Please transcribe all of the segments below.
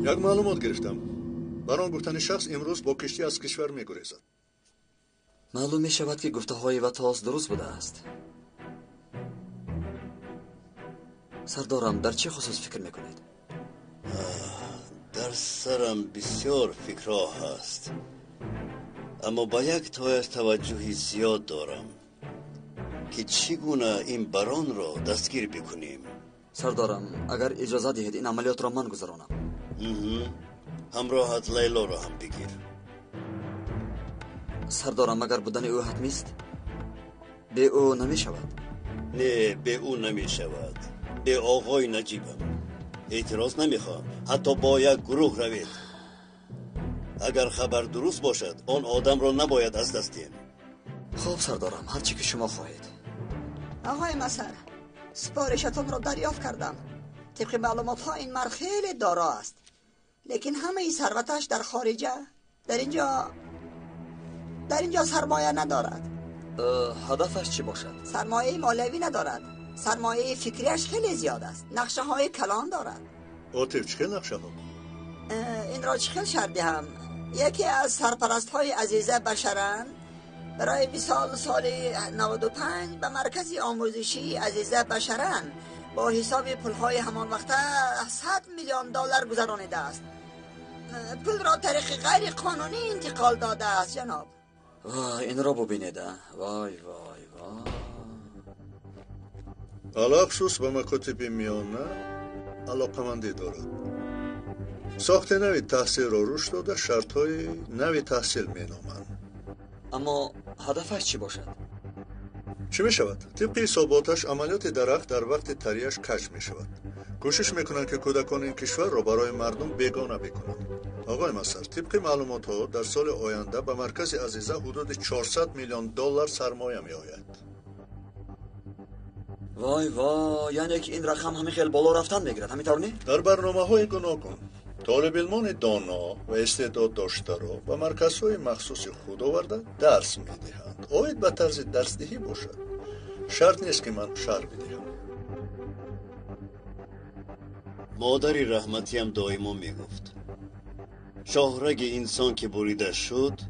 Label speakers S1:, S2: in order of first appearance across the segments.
S1: یک معلومات گرفتم. برام گفتن شخص امروز با کشتی از کشور میگریزد.
S2: معلوم می شود که گفته های وطاس درست بوده است. سردارم در چه خصوص فکر میکنید؟
S3: در سرم بسیار فکرها هست، اما با یک تایش توجهی زیاد دارم که چگونه این بران را دستگیر بکنیم.
S2: سردارم اگر اجازه دهید این عملیات را من گذرانم.
S3: همراهت لیلا را هم بگیر.
S2: سردارم اگر بودن او حتمی است به او نمی شود.
S3: نه، به او نمی شود. به آقای نجیبم اعتراض نمیخوام. حتی با یک گروه روید. اگر خبر درست باشد آن آدم را نباید از دست دهیم.
S2: خب سردارم، هرچی که شما خواهید.
S4: آقای مسر، سپارشتان را دریافت کردم. طبق معلومات ها این مرد خیلی دارا است، لیکن همه ای ثروتش در خارجه. در اینجا سرمایه ندارد.
S2: هدفش چی باشد؟
S4: سرمایه مالوی ندارد. سرمایه فکریش خیلی زیاد است. نقشه های کلان دارد.
S1: عاطف چه نقشه ها؟
S4: این را چه شرده هم. یکی از سرپرست های عزیزه بشرن برای مثال سال 95 به مرکز آموزشی عزیزه بشرن با حساب پولهای همان وقته 100 میلیون دلار گذرانیده است. پول را طریق غیر قانونی انتقال داده است جناب.
S2: این را ببینید. وای وای وای.
S1: علاقشوس به مکاتب میانه علاقمندی دارد. ساخت نوی تحصیل را روش داده شرطهای نوی تحصیل می نامند.
S2: اما هدفش چی باشد؟
S1: چی می شود؟ طبق حساباتش عملیات درخت در وقت طریش کج می شود. کوشش میکنند که کودکان این کشور را برای مردم بیگانه بکنند. آقای مسر، طبق معلومات ها در سال آینده به مرکز عزیزه حدود 400 میلیون دلار سرمایه می آید.
S2: وای وای، یعنی که این رقم همه خیلی بالا رفتن میگیرد، همینطور نی؟
S1: در برنامه های گوناگون طالب علمان دانا و استعداد داشته را به مرکزهای مخصوص خود آورده درس میدهند. باید به طرز درسدهی باشد. شرط نیست که من شرح بدهم.
S3: مادری رحمتی هم دائما میگفت شاهرگ انسان که بریده شد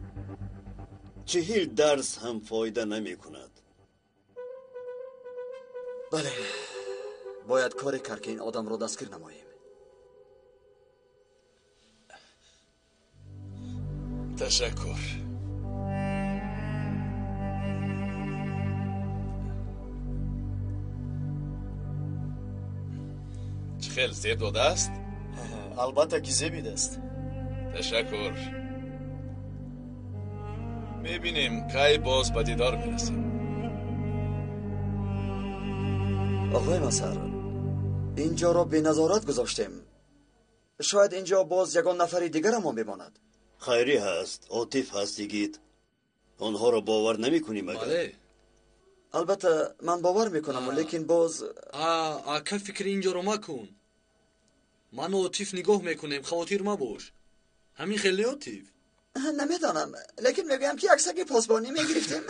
S3: 40 درس هم فایده نمی کند.
S2: بله، باید کاری کرد که این آدم را دستگیر نماییم.
S5: تشکر. چه خیلی زیر داده است؟
S6: البته که زیبید است.
S5: تشکر. میبینیم که باز به دیدار میرسیم.
S2: آقای مسر، اینجا را به نظارت گذاشتیم. شاید اینجا باز یگان نفری دیگر هم بماند.
S3: خیری هست، عاطف هست دیگید. آنها را باور نمی کنیم اگر؟
S7: بله.
S2: البته من باور میکنم، لیکن باز
S7: که فکر اینجا رو مکن. من و عاطف نگاه میکنیم، خاطر مباش. همین خیلی عاطف.
S4: نمیدانم، لیکن میگویم که یک سگ پاسبانی میگرفتیم.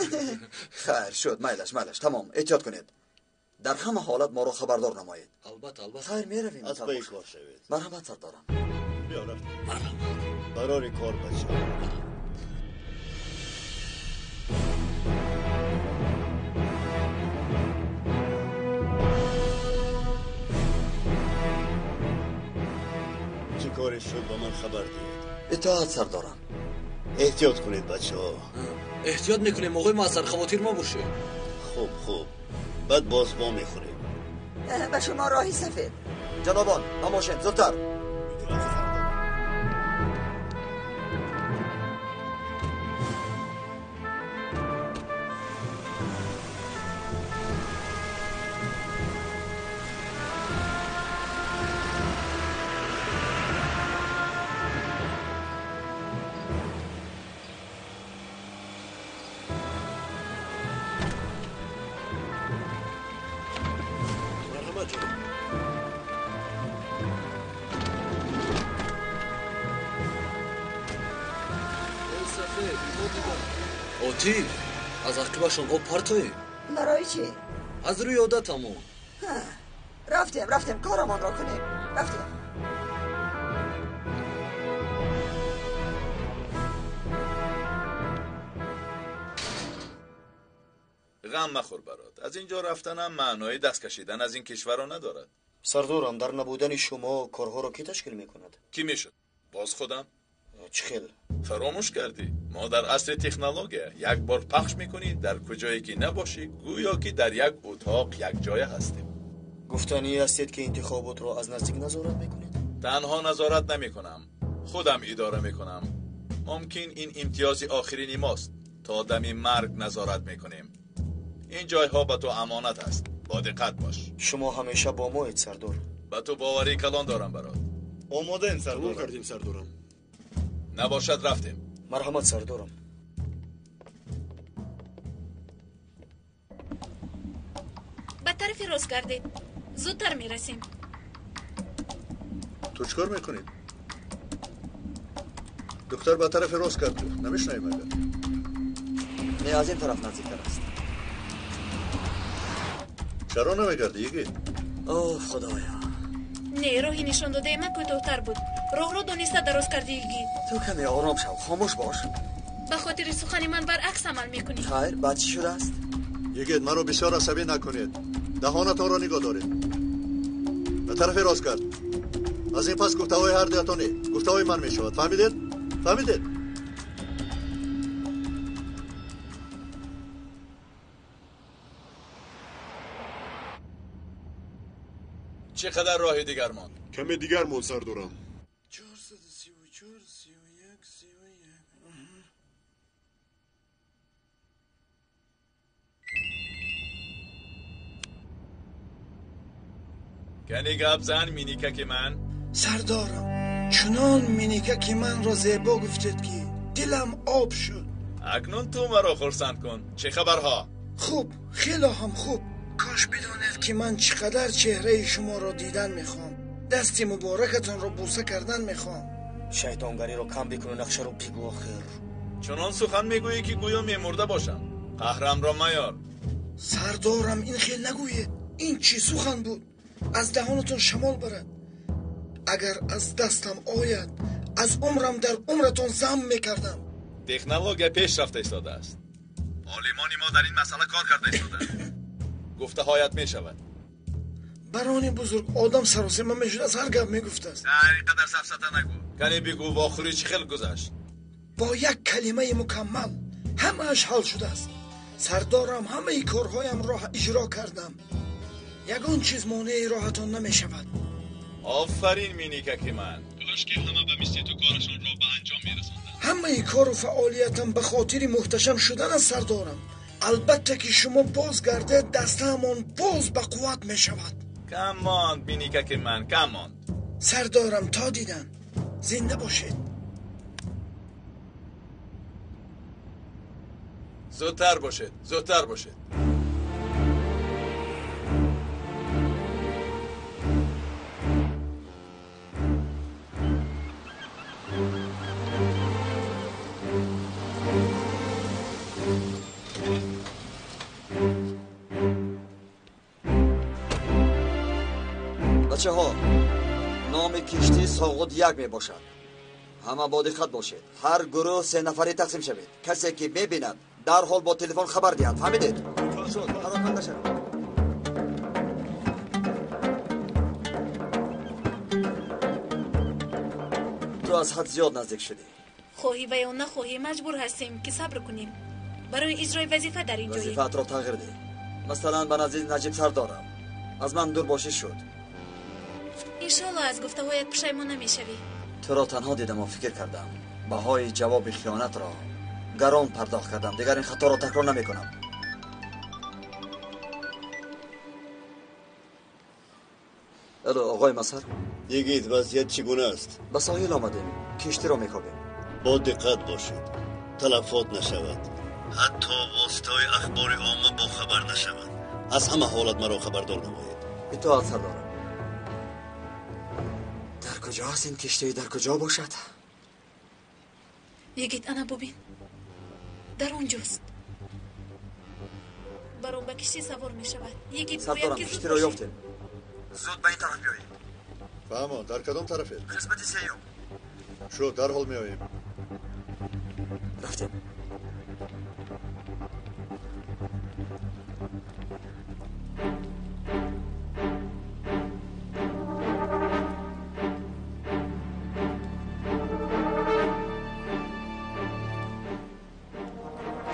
S2: خیر شد، میلش تمام، احتیاط کنید. در همه حالت ما را خبردار نمایید.
S7: البته
S2: خیر میرویم.
S3: از پای کار شوید.
S2: مرحمت سردارم.
S3: بیا رفتیم. قرار کار بچه. چه کارش شد با من خبر دهید.
S2: اطاعت سردارم.
S3: احتیاط کنید بچه ها.
S7: احتیاط میکنیم آقای معصر، خواطیر ما باشه.
S3: خوب بعد باز ما میخوریم.
S4: به شما راهی سفید.
S2: جنابان ماشین زودتر.
S7: آتی از عقبشون آب پرتوی.
S4: برای چی؟
S7: از روی عادتمون.
S4: رفتیم کارمان را کنیم. رفتیم.
S5: غم مخور برات. از اینجا رفتنم معنای دست کشیدن از این کشور را ندارد.
S6: سردارم در نبودن شما کارها را کی تشکیل میکند؟
S5: کی میشد؟ باز خودم؟
S6: چه خیل؟
S5: فراموش کردی ما در عصر تکنولوژی یک بار پخش میکنی در کجایی که نباشی گویا که در یک اتاق یک جای هستیم.
S6: گفتنی هستید که انتخابات را از نزدیک نظارت میکنید؟
S5: تنها نظارت نمیکنم، خودم اداره میکنم. ممکن این امتیاز آخرین ماست. تا دم مرگ نظارت میکنیم. این جایها به تو امانت است. با دقت باش.
S6: شما همیشه با ما اید سردار.
S5: به تو باوری کلان دارم برات.
S3: آماده این سردار
S8: کردیم سردارم.
S5: نباشد رفتیم.
S6: مرحمت سردارم.
S9: به طرف راست گردید. زودتر میرسیم.
S1: تو چکار میکنید؟ دختر به طرف راست کرد. نمیشنویم اگر.
S2: نه از این طرف نزدیکتر است.
S1: چرا نمیگردی یکی؟
S2: اوه خدایا.
S9: نه راهی نشان داده من کوتاه‌تر بود. راه رو دونسته درست کردیگی.
S2: تو کمی آرام شو، خاموش باش.
S9: به خاطر سخن من برعکس عمل میکنی.
S2: خیر بعد چی شده است؟
S1: یگید من رو بسیار عصبی نکنید. دهانتان را نگاه دارید. به طرف راست کرد. از این پس گفته‌های هر دیتانی گفته‌های من میشود. فهمیدید؟
S5: چقدر راه دیگر ماند؟
S8: کم دیگر من سردارم.
S5: 434 31 31. کنی گپ زن مینیکک من.
S10: سردارم چنان مینیکک من را زیبا گفتید که دلم آب شد.
S5: اکنون تو مرا خرسند کن. چه خبرها؟
S10: خوب، خیلی هم خوب. کاش بدونید که من چقدر چهره شما را دیدن میخوام. دست مبارکتان را بوسه کردن میخوام.
S6: شیطانگری را کم بکن و نقشه رو بگو آخر.
S5: چنان سخن میگویی که گویا میمرده باشم. قهرم را میار.
S10: سردارم این خیل نگویید. این چی سخن بود؟ از دهانتون شمال برد. اگر از دستم آید از عمرم در عمرتون زم میکردم.
S5: تکنولوژی پیشرفته ایستاده است. عالمان ما در این مسئله کار کرده ایستاده. گفته هایت میشود.
S10: برانی بزرگ آدم سراسیمه میشود از هر گپ میگفته است.
S5: اینقدر سفسطه نگو. کنی بگو واخوری چی خیل گذشت.
S10: با یک کلمه مکمل همه اش حل شده است. سردارم همه کارهایم را اجرا کردم. یگان چیز مانع راحتان نمیشود.
S5: آفرین مینیکک من. کاش که همه به مثل تو کارشان را به انجام میرساندن.
S10: همه کار و فعالیتم به خاطر محتشم شدن است سردارم. البته که شما باز گرده دستهمان باز به قوت میشود.
S5: کم ماند مینیکک من، کم ماند.
S10: سردارم تا دیدن. زنده باشید.
S5: زودتر باشید، زودتر باشید.
S2: بچه ها نام کشتی ساغد یک می باشد. همه با دقت باشید. هر گروه 3 نفری تقسیم شوید. کسی که میبیند در حال با تلفن خبر دهد. فهمیدید؟ شد پراکنده شد. تو از حد زیاد نزدیک شدی.
S9: خواهی و یا نخواهی مجبور هستیم که صبر کنیم برای اجرای وظیفه در این جایی.
S2: وظیفت را تغییر ده. مثلا به نزدیک نجیب سردارم. از من دور باشی شد.
S9: انشالله از گفته‌هایت پشیمان نمی‌شوی.
S2: تو را تنها دیدم و فکر کردم بهای جواب خیانت را گران پرداخت کردم. دیگر این خطا را تکرار نمی کنم. الو آقای مسر،
S3: یگید وضعیت چگونه است؟
S2: به ساحل آمدیم. کشتی را میکابیم.
S3: با دقت باشید تلفات نشود، حتی واسطای اخبار عامه با خبر نشود. از همه حالت مرا خبردار نمایید.
S2: اطاعت سردارم. در کجا است این کشتی؟ در کجا باشد؟
S9: یگید انا ببین در اونجاست. برون به کشتی سوار می شود. یگید
S2: سردارم کشتی را یافتیم. زود به این طرف بیایید.
S1: فهمان در کدام طرفه؟
S2: قسمت سیوم.
S1: شد در حال میاییم.
S2: رفتیم.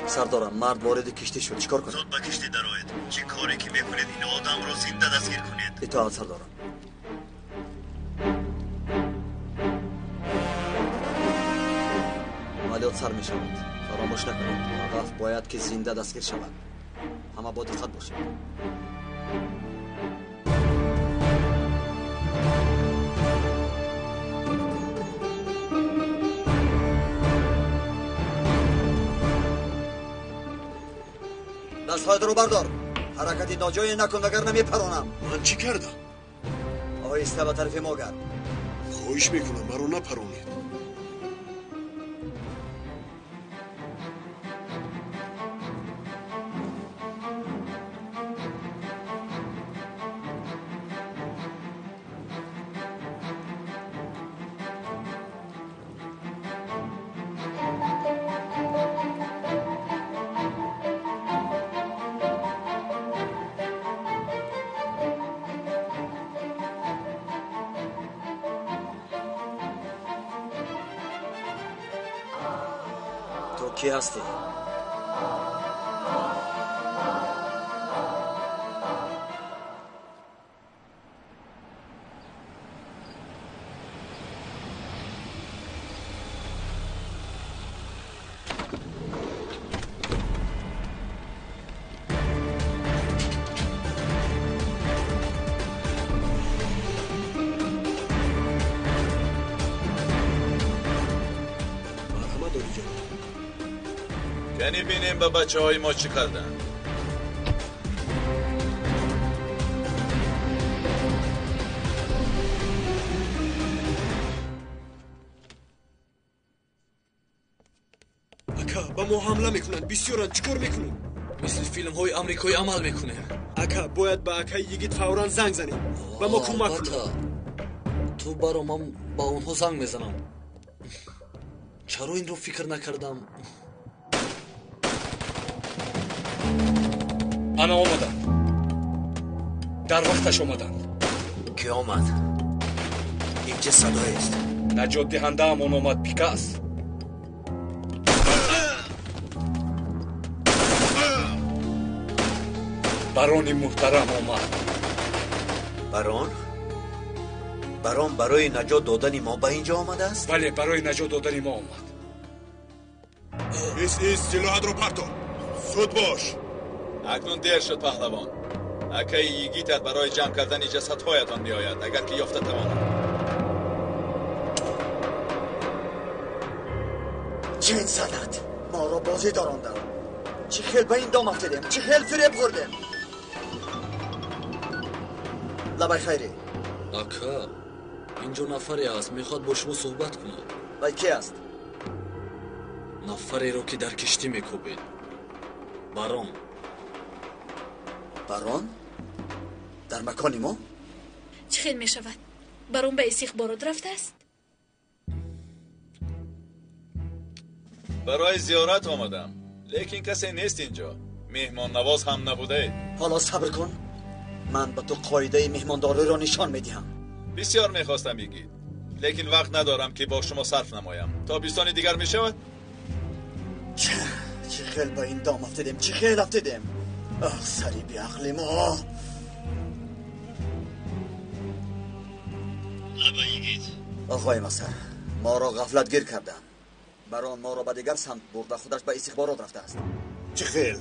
S2: سردارم مرد وارد کشتی شد. چیکار کنیم؟
S3: زود به کشتی درآیید. چه کاری که میکنید این آدم را زنده دستگیر کنید.
S2: اطاعت سردارم. عملیات سر می شود. فراموش نکنید هدف باید که زنده دستگیر شود. همه با دقت باشید. دست‌هایت رو بردار. حرکتی ناجایی نکن اگر نمیپرانم.
S6: من چی کردم؟
S2: آهسته به طرف ما گرد.
S6: خواهش میکنم مرا نپرانید.
S2: تو کی هستی؟
S5: یعنی بینیم به بچه های ما چی کردن.
S6: اکا با ما حمله میکنن. بسیارن. چیکار میکنن؟
S7: مثل فیلم های آمریکایی عمل میکنه.
S6: اکا باید با اکای یگید فوراً زنگ زنیم. با ما کمک کن.
S7: تو برا من با اونها زنگ میزنم. چرا این رو فکر نکردم؟ انا آمدن. در وقتش آمدن.
S2: کی آمد؟ این چه صدایی است؟
S7: نجات دهنده همون آمد. پیکاس. بران محترم آمد.
S8: بران؟ بران برای نجات دادن ما به اینجا آمده است؟
S7: بله برای نجات دادن ما آمد.
S6: ایست سلاحت رو پرتو. زود باش.
S5: اکنون دیر شد پهلوان. اکای یگیتت برای جمع کردن جسدهایتان میآید اگر که یافته تواند.
S2: چه این صدت؟ ما را بازی داراندن. چه خیل به این دام افتادیم. چه خیل فریب خوردیم. لبای خیری.
S7: اکا اینجا نفری است میخواد با شما صحبت کنه.
S2: وای کی است؟
S7: نفری رو که در کشتی میکوبید. بران.
S2: بران؟ در مکان ما؟
S9: چه خیل می شود؟ برون به استخبارات رفته است؟
S5: برای زیارت آمدم، لیکن کسی نیست اینجا. مهمان نواز هم نبوده.
S2: حالا صبر کن، من به تو قاعده مهمانداری را نشان میدهم.
S5: بسیار میخواستم بگید، لیکن وقت ندارم که با شما صرف نمایم. تا بیستانی دیگر میشود.
S2: چه خیل با این دام افتادیم، چه خیل افتادیم. سری بی عقل ما. آقای مصر، ما را غفلت گیر کردن. بران ما را به دیگر سمت برده خودش به استخبارات رفته است.
S3: چه خیل؟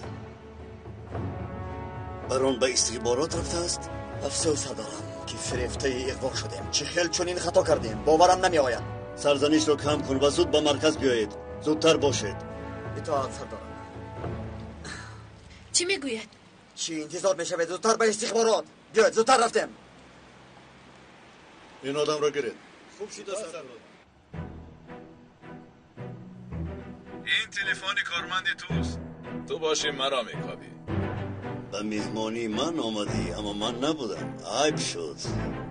S3: بران به استخبارات رفته است؟
S2: افسوس دارم که فریفته اغوا شدیم. چه خیل چنین خطا کردیم، باورم نمی آید.
S3: سرزنش رو کم کن و زود به مرکز بیایید. زودتر باشید.
S2: اطاعت سردارم.
S9: چی میگوید؟
S2: چی انتظار میشود؟ زودتر به استخبارات بیاید. زودتر رفتیم.
S1: این آدم را گیرید.
S3: خوب شده سردار.
S5: این تلفن کارمند توست. تو باشی مرا میکاوی.
S3: به مهمانی من آمدی اما من نبودم. عیب شد.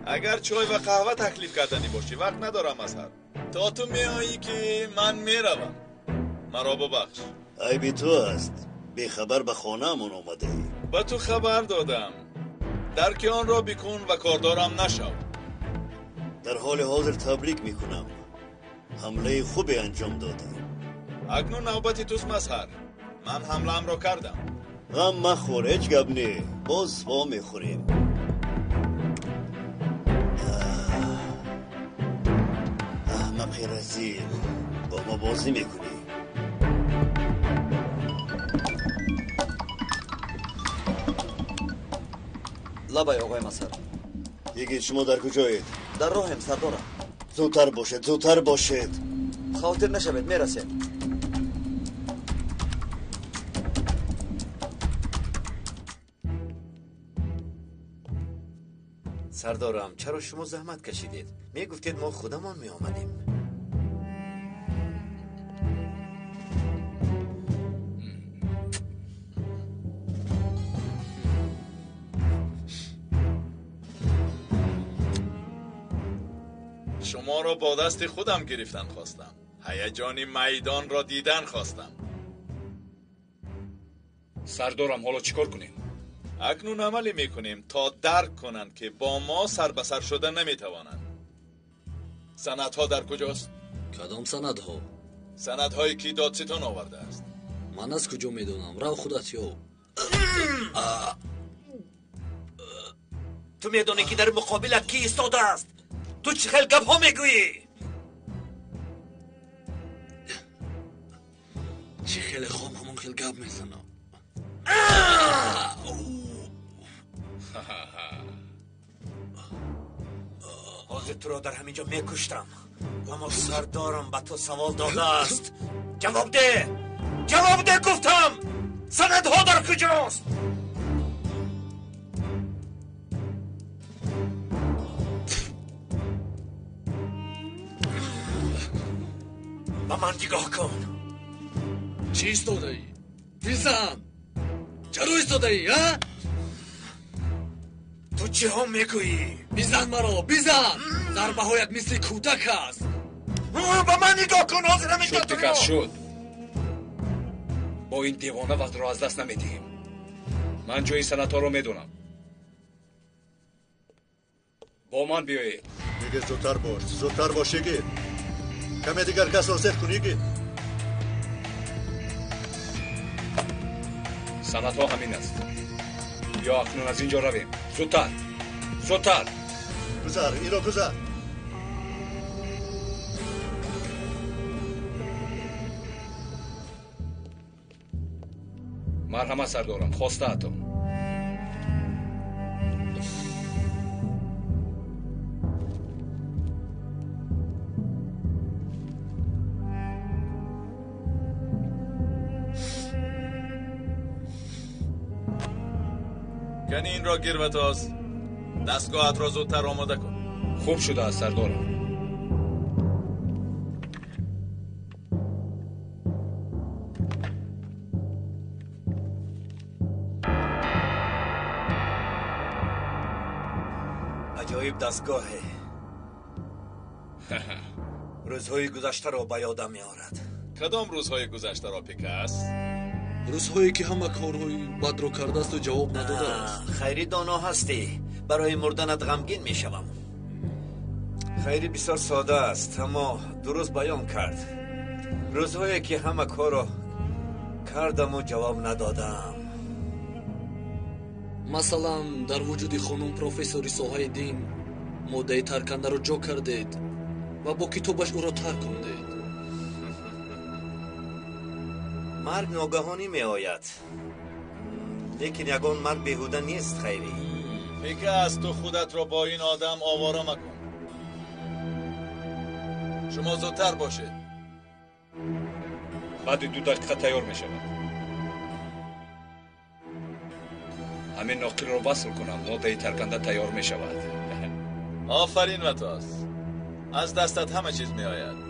S5: اگر چای و قهوه تکلیف کردنی باشی وقت ندارم مظهر. تا تو میایی که من میروم. مرا ببخش.
S3: عیبی تو است. بیخبر به خانه من آمده ای.
S5: به تو خبر دادم. درک آن را بکن و کاردارم نشو.
S3: در حال حاضر تبریک میکنم. حمله خوبی انجام دادی.
S5: اکنون نوبتی توست مظهر. من حمله‌ام را کردم.
S3: غم مخور، هیچ گپ نی. باز وا میخوریم. احمق رزیل، با ما بازی میکنی.
S2: لبای آقای مصر.
S3: یکی شما در کجایید؟
S2: در راهم سردارم.
S3: زودتر باشید، زودتر باشید.
S2: خاطر نشوید، میرسیم.
S8: سردارم چرا شما زحمت کشیدید؟ میگفتید ما خودمان می آمدیم.
S5: شما را با دست خودم گرفتن خواستم. هیجان میدان را دیدن خواستم.
S11: سردارم حالا چیکار کنیم؟
S5: اکنون عملی میکنیم تا درک کنند که با ما سر به سر شدن نمیتوانند. سندها در کجاست؟
S7: کدام سندها؟
S5: سندهایی که دادستان آورده است.
S7: من از کجا میدونم؟ رو خودت یو.
S8: تو میدونی که در مقابلت کی ایستاده است؟ تو چه خیلی گپ ها میگویی؟
S7: چه خیلی خواب همون خیلی گپ میزنم.
S8: حاضر تو را در همینجا میکشتم، اما سردارم به تو سوال داده است. جواب ده، جواب ده گفتم. سندها در کجاست؟ به من نگاه کن.
S7: چی ایستاده ای؟ بزن. چرا ایستاده ای ها؟
S8: تو چه ها میگویی؟
S7: بزن مرا، بزن. ضربه هایت مثل کودک است.
S8: به من نگاه کن. حاضرم این
S11: شد دیگر شد. با این دیوانه وقت را از دست نمیدیم. من جای سندها رو میدونم. با من بیایید.
S1: دیگه زودتر باش، زودتر باش یکی. کمی دیگر کس را زد کن یکی.
S11: سندها همین است. یا اکنون از اینجا رویم. زودتر، زودتر.
S1: گذر، این را گذر.
S11: مرحمت سردارم، خواسته اتون.
S5: کنی این را گیر و تاز. دستگاهت را زودتر آماده کن.
S11: خوب شده است سردارم.
S8: عجایب دستگاهه. روزهای گذشته را به یادم میآورد.
S5: کدام روزهای گذشته را پیکس؟
S7: روزهایی که همه کارهای بد رو کرده است و جواب نداده است.
S8: خیری دانا هستی. برای مردنت غمگین میشوم. خیری بسیار ساده است اما درست بیان کرد. روزهایی که همه کار را کردم و جواب ندادم.
S7: مثلا در وجود خانم پروفسوری ساحه دین مدعی ترکنده رو جا کردید و با کتابش او را ترک کردید.
S8: مرگ ناگهانی می آید، لیکن یگان مرگ بیهوده نیست. خیری
S5: پیکس تو خودت را با این آدم آواره مکن. شما زودتر باشید.
S11: بعد 2 دقیقه تیار می شود. همین ناقل رو وصل کنم. مدعی ترکنده تیار می شود.
S5: آفرین متاس، از دستت همه چیز می آید.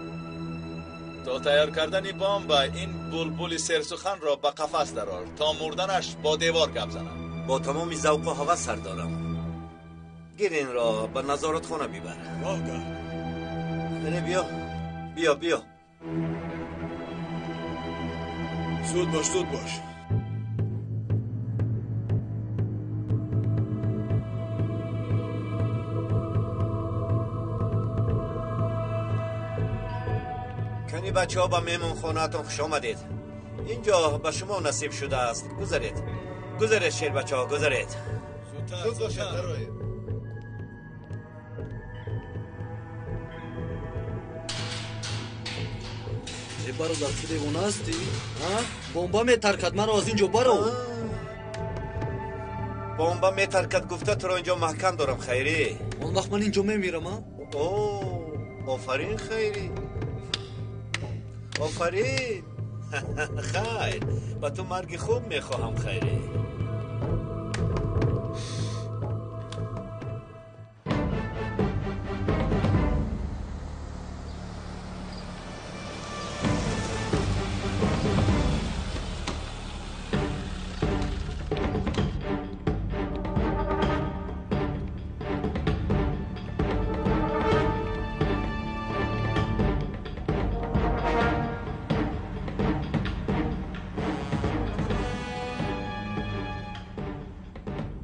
S5: تا تیار کردن بمب این بلبل سرسخن را به قفس درار تا مردنش با دیوار گپ زنم.
S8: با تمام ذوق و هوس سردارم. گیر این را به نظارت خانه ببر. بیا بیا بیا.
S6: زود باش زود باش.
S8: کنی بچه ها به میمون خانهتون خوش آمدید. اینجا به شما نصیب شده است. گذارید گذارید شیر بچه ها گذارید.
S1: زود باشید درایید.
S7: برادر تو دیوانه هستی؟ بمبا میترکد مرا از اینجا برو.
S8: بمبا میترکد گفته تو را اینجا محکم دارم. خیری
S7: اون وقت من اینجا میمیرم.
S8: آفرین خیری، آفرین. خیر با تو مرگ خوب میخواهم. خیری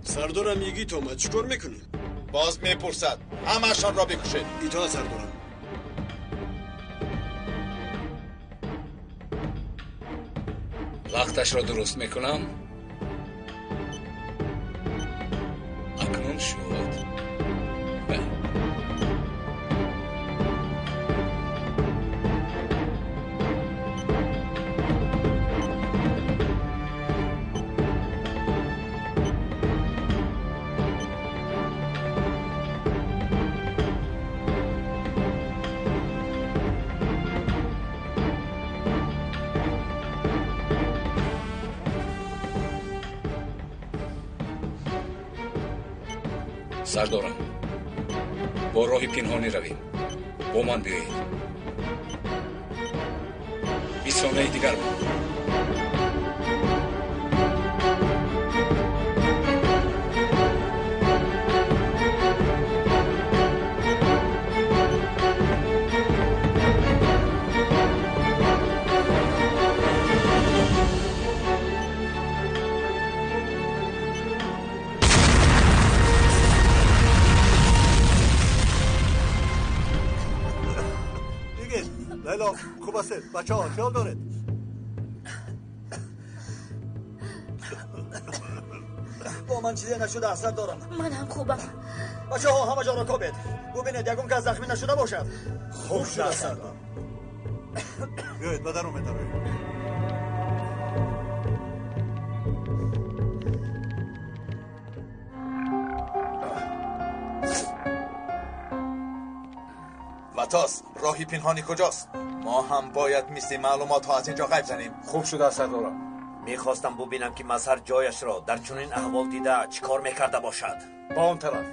S6: سردارم یگی تو ما چیکار میکنی؟
S5: باز میپرسد. همه‌شان را بکشید.
S6: ایتا سردارم.
S11: وقتش را درست میکنم. اکنون شد. سردارم با راه پنهانی رویم. با من بیایید. 20 ثانیه دیگر
S1: لیلا خوب است بچه ها خیال دارید.
S2: با من چیزی نشده اثر دارم.
S9: من هم خوبم.
S2: بچه ها همه جا را کابید. ببینید یکم که از زخمی نشده باشد.
S1: خوب شده اثر دارم. بیایید بدن رو میتروید.
S5: متاس، راهی پنهانی کجاست؟ ما هم باید مثل معلومات ها از اینجا غیب زنیم.
S11: خوب شده سردارم.
S8: میخواستم ببینم که مظهر جایش را در چنین احوال دیده چیکار میکرده باشد.
S11: با اون طرف.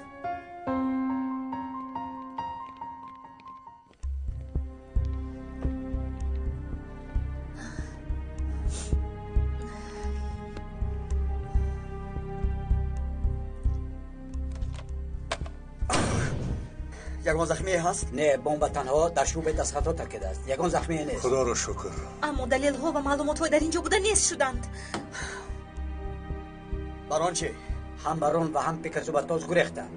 S2: یگان زخمی هست؟
S12: نه، بمب تنها در شوب دستخطا ترکیده است. یگان زخمی نیست.
S1: خدا را شکر.
S9: اما دلیل ها و معلومات های در اینجا بوده نیست شدند.
S2: بران چه؟
S12: هم بران و هم پیکرز و بطاز گریختند.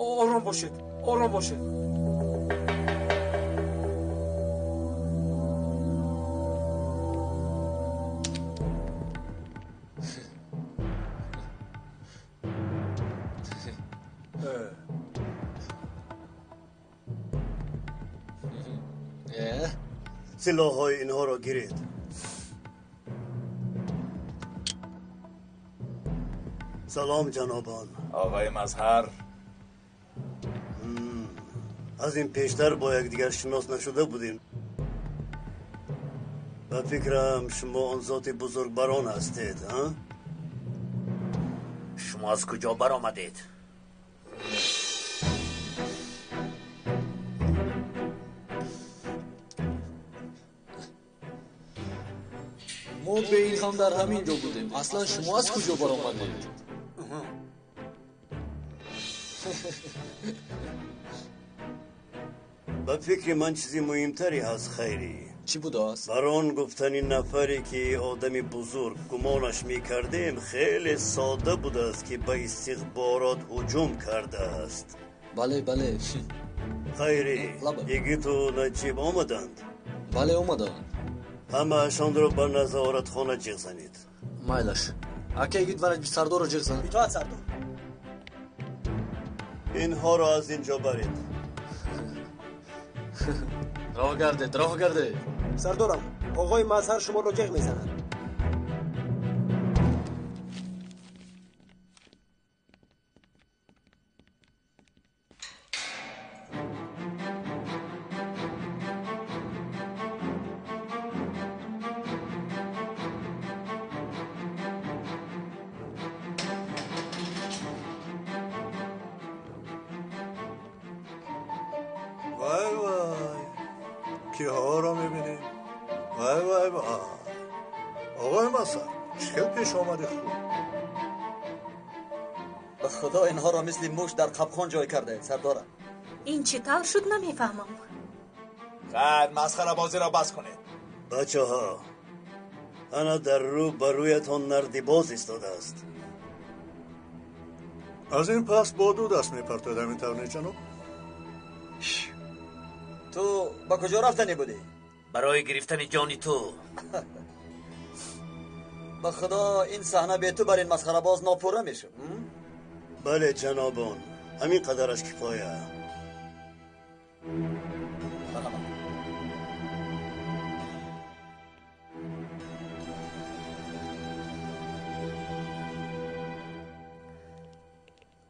S6: آرام باشید، آرام باشید.
S3: سلاح‌های اینها را گیرید. سلام جنابان.
S5: آقای مظهر.
S3: از این پیشتر با یکدیگر شناس نشده بودیم. به فکرم شما آن ذات بزرگواران هستید، ها؟
S12: شما از کجا برآمدید؟
S7: ما به این هم در همین جا بودیم. اصلا شما از کجا برآمدید؟
S3: به فکر من چیزی مهمتری هست خیری.
S7: چی بوده است؟
S3: بران گفتن این نفری که آدمی بزرگ گمانش میکردیم خیلی ساده بوده است که به استخبارات هجوم کرده است.
S7: بله
S3: خیری یکی تو نجیب آمدند؟
S7: بله آمدند.
S3: همه اشان رو به نظارت خانه جیغ زنید.
S7: مایلش اکه یگید ورج بی سردار رو جیغ زن.
S2: اطاعت سردار.
S3: اینها رو از اینجا برید.
S7: راه گرده.
S6: سردارم، آقای مظهر شما رو جیغ میزنند.
S1: وای کی ها را میبینیم؟ وای آقای مظهر چه پیش آمده خوب؟
S2: به خدا اینها را مثل موش در قبخان جای کرده سردارم.
S9: این چی طور شد نمیفهمم.
S5: خیر مسخره بازی را بس کنید.
S3: بچه ها انا در رو برویتان نردی باز ایستاده است.
S1: از این پس با دو دست میپرتادم این طور جناب.
S2: تو با کجا رفتنی بودی؟
S12: برای گرفتن جانی تو.
S2: به خدا این صحنه به تو بر این مسخره باز ناپوره میشه.
S3: بله جنابان همین قدرش کفایه.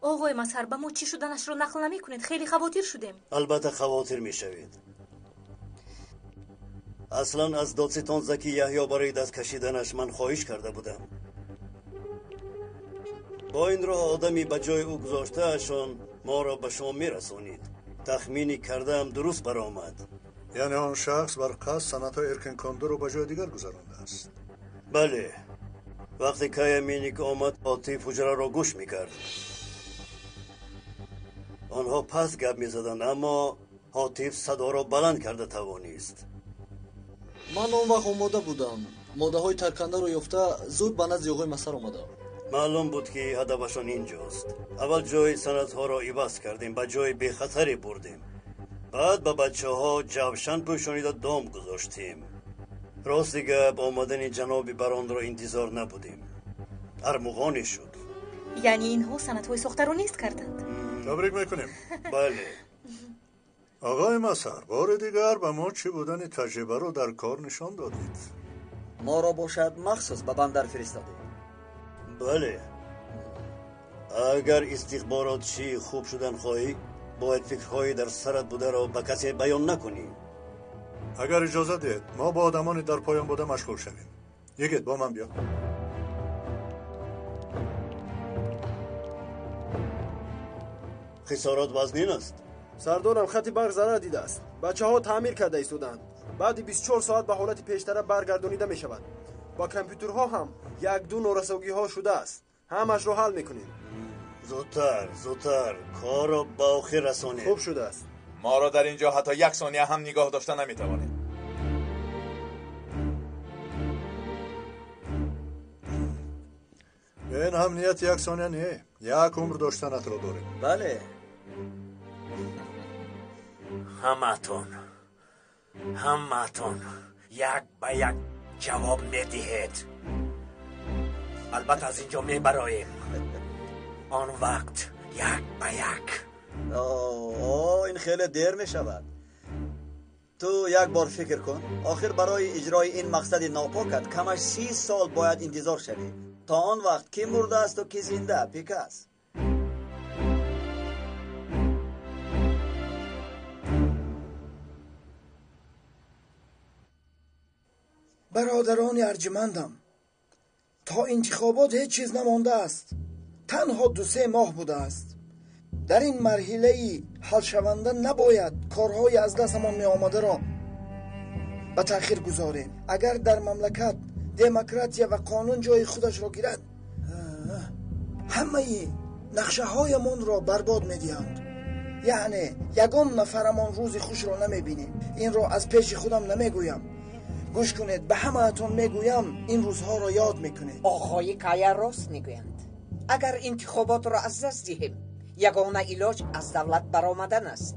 S9: آقای مظهر به ما چی شدنش رو نقل نمی کنید؟ خیلی خواطر شدیم.
S3: البته خواطر میشوید. اصلا از دادستان زکی یحیی برای دست کشیدنش من خواهش کرده بودم. با این راه آدمی به جای او گذاشته اشان ما را به شما میرسونید. تخمینی کردم درست برآمد.
S1: یعنی آن شخص بر قصد سنت‌های ارکن کاندو رو به جای دیگر گذرانده است.
S3: بله وقتی که مینیک آمد عاطف حجره را گوش میکرد. آنها پس گپ میزدند اما عاطف صدا را بلند کرده توانیست.
S7: من اون وقت آماده بودم. ماده های ترکنده رو یافته زود به نزد آقای مظهر آمدم.
S3: معلوم بود که هدفشان اینجاست. اول جای سندها را عوض کردیم به جای بی خطری بردیم. بعد به بچه ها جوشن پوشانیده دام گذاشتیم. راست گپ آمدن جناب بران را انتظار نبودیم. ارمغانی شد.
S9: یعنی اینها سندهای ساخته رو نیست کردند؟
S1: تبریک میکنیم.
S3: بله.
S1: آقای مظهر بار دیگر به ما چی بودن تجربه رو در کار نشان دادید.
S2: ما را باشد مخصوص به بندر فرستادید.
S3: بله. اگر استخبارات چی خوب شدن خواهی باید فکرهایی در سرت بوده را به کسی بیان نکنی.
S1: اگر اجازه دید ما با آدمانی در پایان بوده مشغول شویم. یکیت با من بیا.
S3: خسارات وزنین است.
S6: سردارم خط برق ضرر دیده است. بچه ها تعمیر کرده ایستادند. بعد 24 ساعت به حالت پیشتر برگردانیده می شود.
S13: با کامپیوترها هم یک دو نارسایی ها شده است. همش رو حل میکنیم.
S3: زودتر کار رو با آخر رسانیم.
S13: خوب شده است.
S5: ما را در اینجا حتی یک ثانیه هم نگاه داشته نمیتوانیم.
S1: این هم نیت یک ثانیه نه، یک عمر داشتنت را داریم.
S2: بله.
S8: همتون یک به یک جواب میدهید. البته از اینجا میبراییم. آن وقت یک به یک.
S2: این خیلی دیر می شود. تو یک بار فکر کن، آخر برای اجرای این مقصد ناپاکت کمش 30 سال باید انتظار شوی. تا آن وقت کی مرده است و کی زنده؟ پیکاس.
S10: برادران ارجمندم، تا انتخابات هیچ چیز نمانده است. تنها 2-3 ماه بوده است. در این مرحله حل شونده نباید کارهای از دستمان می آمده را به تأخیر گذاریم. اگر در مملکت دموکراسی و قانون جای خودش را گیرد، همه نقشه هایمان را برباد می دهند. یعنی یگان نفرمان روز خوش را نمی بینیم. این را از پیش خودم نمی گویم. گوش کنید، به همه اتون میگویم این روزها را یاد میکنید.
S14: آقای کایا راست میگویند. اگر انتخابات را از دست دهیم، یگانه علاج از دولت برآمدن است.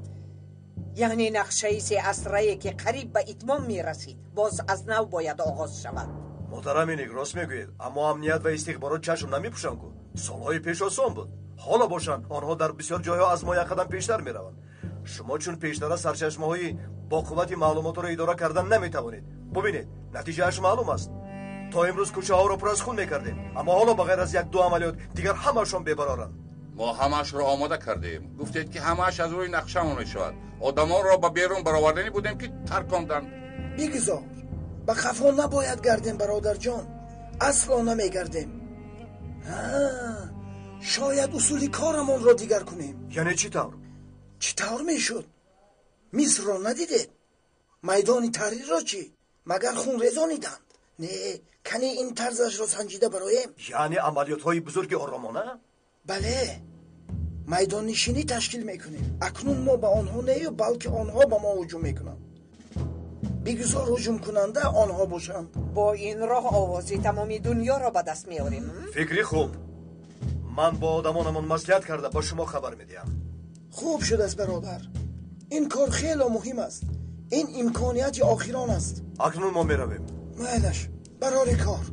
S14: یعنی نقشه 3 اسرعی که قریب به اتمام میرسید باز از نو باید آغاز شود.
S13: محترم اینک راست میگوید، اما امنیت و استخبارات چشم نمیپوشند که سالهای پیش آسان بود. حالا باشند آنها در بسیار جایها از ما یک قدم پیشتر میروند. شما چون پیشتر از سرچشمه‌های با قوت معلومات را اداره کردن نمیتوانید. ببینید نتیجهش معلوم است. تا امروز کوچه ها را پر از خون میکردیم، اما حالا بغیر از 1-2 عملیات دیگر همه‌شان ببرارند.
S11: ما همه‌اش را آماده کردیم. گفتید که همه‌اش از روی نقشه‌مون میشود. آدما را به بیرون برآوردنی بودیم که ترکاندن.
S10: بگذار، به خفا نباید گردیم برادر جان. اصلا نمیگردیم. شاید اصولی کارمون را دیگر کنیم.
S13: یعنی چی طور؟
S10: چی طور میشد؟ مصر را ندیدید؟ میدان تحریر را چی؟ مگر خون ریزانیدند؟ نه، کنی این طرزش را سنجیده برایم.
S13: یعنی عملیات های بزرگ آرامانه؟
S10: بله، میدان نشینی تشکیل میکنیم. اکنون ما به آنها نه، بلکه آنها به ما هجوم میکنند. بگذار هجوم کننده آنها باشند.
S14: با این راه آوازی تمامی دنیا را به دست میاریم.
S13: فکری خوب. من با آدمانمان مصلحت کرده با شما خبر میدیم.
S10: خوب شد است برادر. این کار خیلی مهم است. این امکانیت آخران است.
S13: اکنون ما میرویم.
S10: میلش برای کار.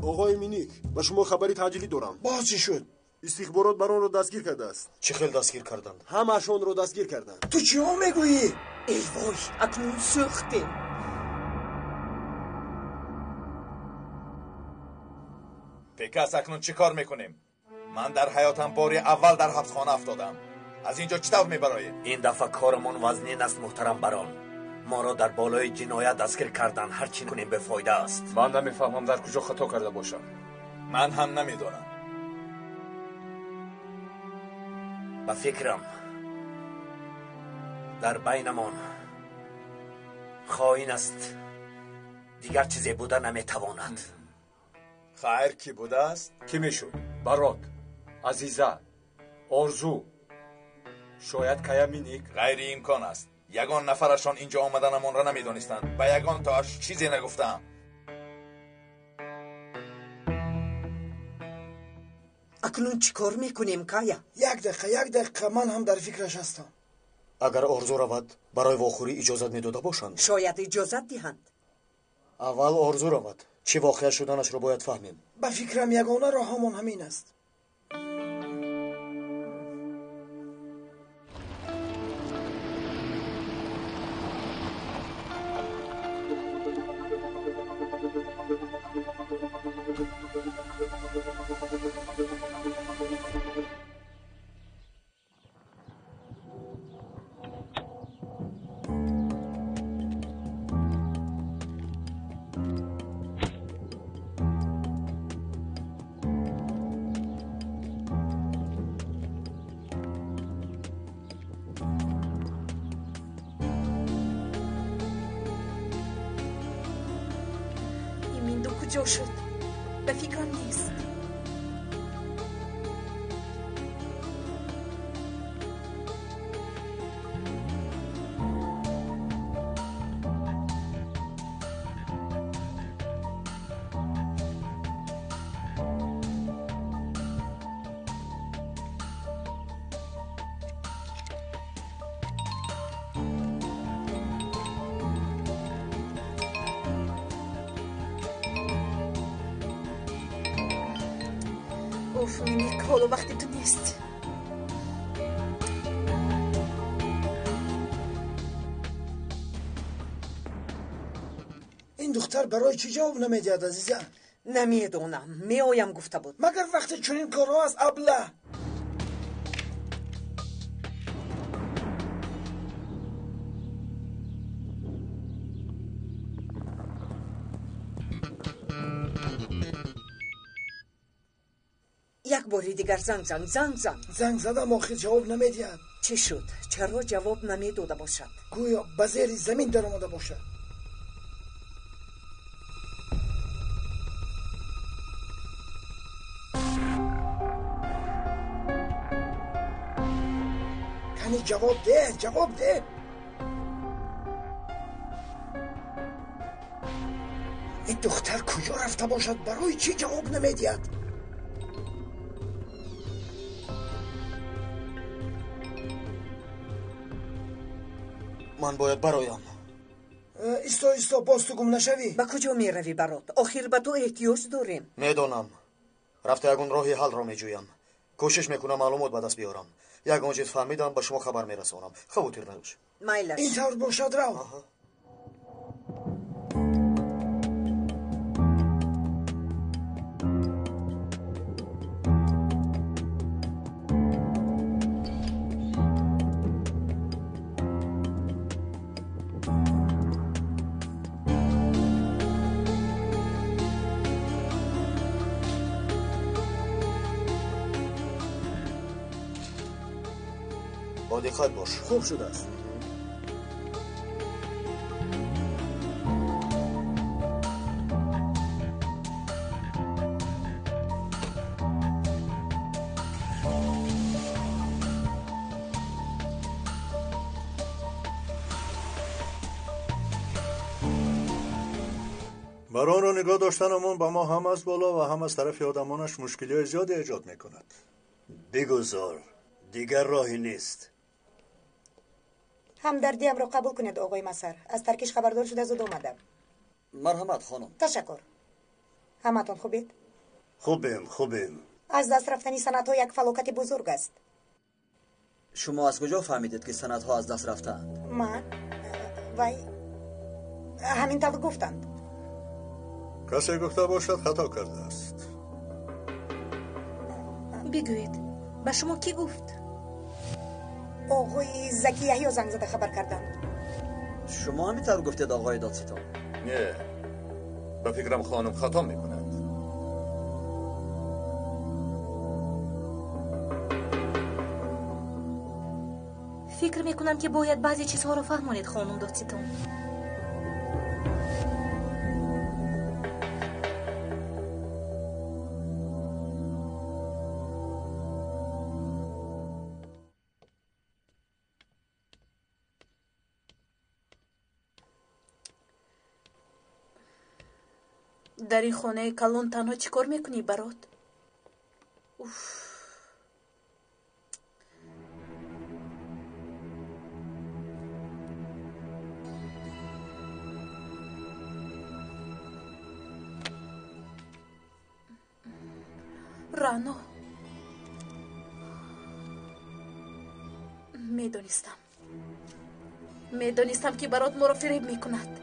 S13: آقای مینیک، با شما خبری تعجیلی دارم.
S10: باز چی شد؟
S13: استخبارات بر آن را دستگیر کرده است.
S6: چه خیلی دستگیر کردند؟
S13: همه‌شان را دستگیر کردند.
S10: تو چی ها میگویی؟
S14: ای وای، اکنون سوختیم.
S5: پیکاس اکنون چی کار میکنیم؟ من در حیاتم باری اول در حبسخانه افتادم. از اینجا چطور میبراییم؟
S8: این دفعه کارمون وزنین است محترم بران. ما را در بالای جنایت دستگیر کردن، هر چی کنیم به فایده است.
S11: من نمیفهمم در کجا خطا کرده باشم.
S5: من هم نمیدونم.
S8: به فکرم در بینمان خائن است، دیگر چیزی بوده نمیتواند.
S5: خیر کی بوده است؟
S11: کی میشود؟ برات، عزیزه، آرزو، شاید کایا مینیک.
S5: غیر امکان است. یگان نفرشان اینجا آمدنمان را نمیدانستند. به یگان تاش چیزی نگفتم.
S14: اکنون چی کار میکنیم کایا؟
S10: یک دقیقه من هم در فکرش هستم.
S6: اگر آرزو رود برای واخوری اجازت میداده باشند.
S14: شاید اجازت دهند.
S6: اول آرزو رود، چی واقعه شدنش رو باید فهمیم.
S10: به فکرم یگانه راهمان همین است.
S9: کجا شد؟ به فکرم نیست. اوف مینیک، حالا وقتی تو نیست.
S10: این دختر برای چی جواب نمیدهد عزیزم؟
S14: نمیدونم، میایم گفته بود.
S10: مگر وقتی چنین کارها از ابله.
S14: یک باری دیگر زنگ
S10: زدم آخر جواب نمیدهد.
S14: چی شد؟ چرا جواب نمیداده باشد؟
S10: گویا به زیر زمین در آمده باشد. کنی جواب ده. این دختر کجا رفته باشد؟ برای چی جواب نمیدهد؟
S6: من باید برایم.
S10: ایستا باز تو گم نشوی.
S14: به کجا می روی برات؟ آخر به تو احتیاج داریم.
S6: میدونم. رفته یگون راهی حل را میجویم. کوشش میکنم معلومات به دست بیارم. یگون چیز فهمیدم به شما خبر میرسونم. خواهوتیر نباش.
S14: مایلش.
S10: این طور باشد رو.
S6: با دقت باش.
S10: خوب شده است.
S1: برای آن را نگاه داشتنمون با ما هم از بالا و هم از طرف آدمانش مشکلی زیادی ایجاد میکند.
S3: بگذار، دیگر راهی نیست.
S15: همدردیم را قبول کنید آقای مسر. از ترکش خبردار شده زود اومدم.
S2: مرحمت خانم.
S15: تشکر. همتون خوبید؟
S3: خوبیم.
S15: از دست رفتنی سندها یک فلاکت بزرگ است.
S2: شما از کجا فهمیدید که سندها از دست رفتند؟
S15: من وای همین طور گفتند.
S1: کسی گفته باشد خطا کرده است.
S9: بگویید به شما کی گفت؟
S15: آقای زکی یحیی زنگ زده خبر کردند.
S2: شما همینطور گفتید آقای دادستان؟
S11: نه، به فکرم خانم خطا میکنند.
S9: فکر میکنم که باید بعضی چیزها رو فهمونید خانم دادستان. در این خانه کلان تنها چی کار میکنی برات؟ رانا، میدونستم که برات مرا فریب میکند.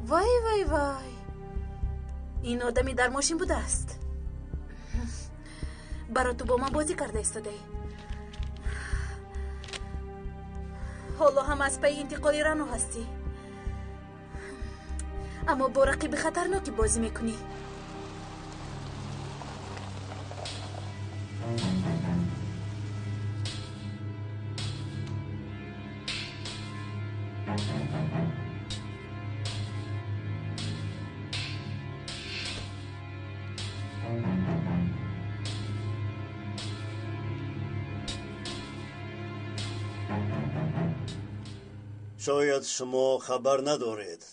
S9: وای این آدمی در ماشین بوده است. برای تو با من بازی کرده ایستاده. حالا هم از پی انتقالی رانو هستی، اما با رقیب خطرناکی بازی میکنی.
S3: شاید شما خبر ندارید.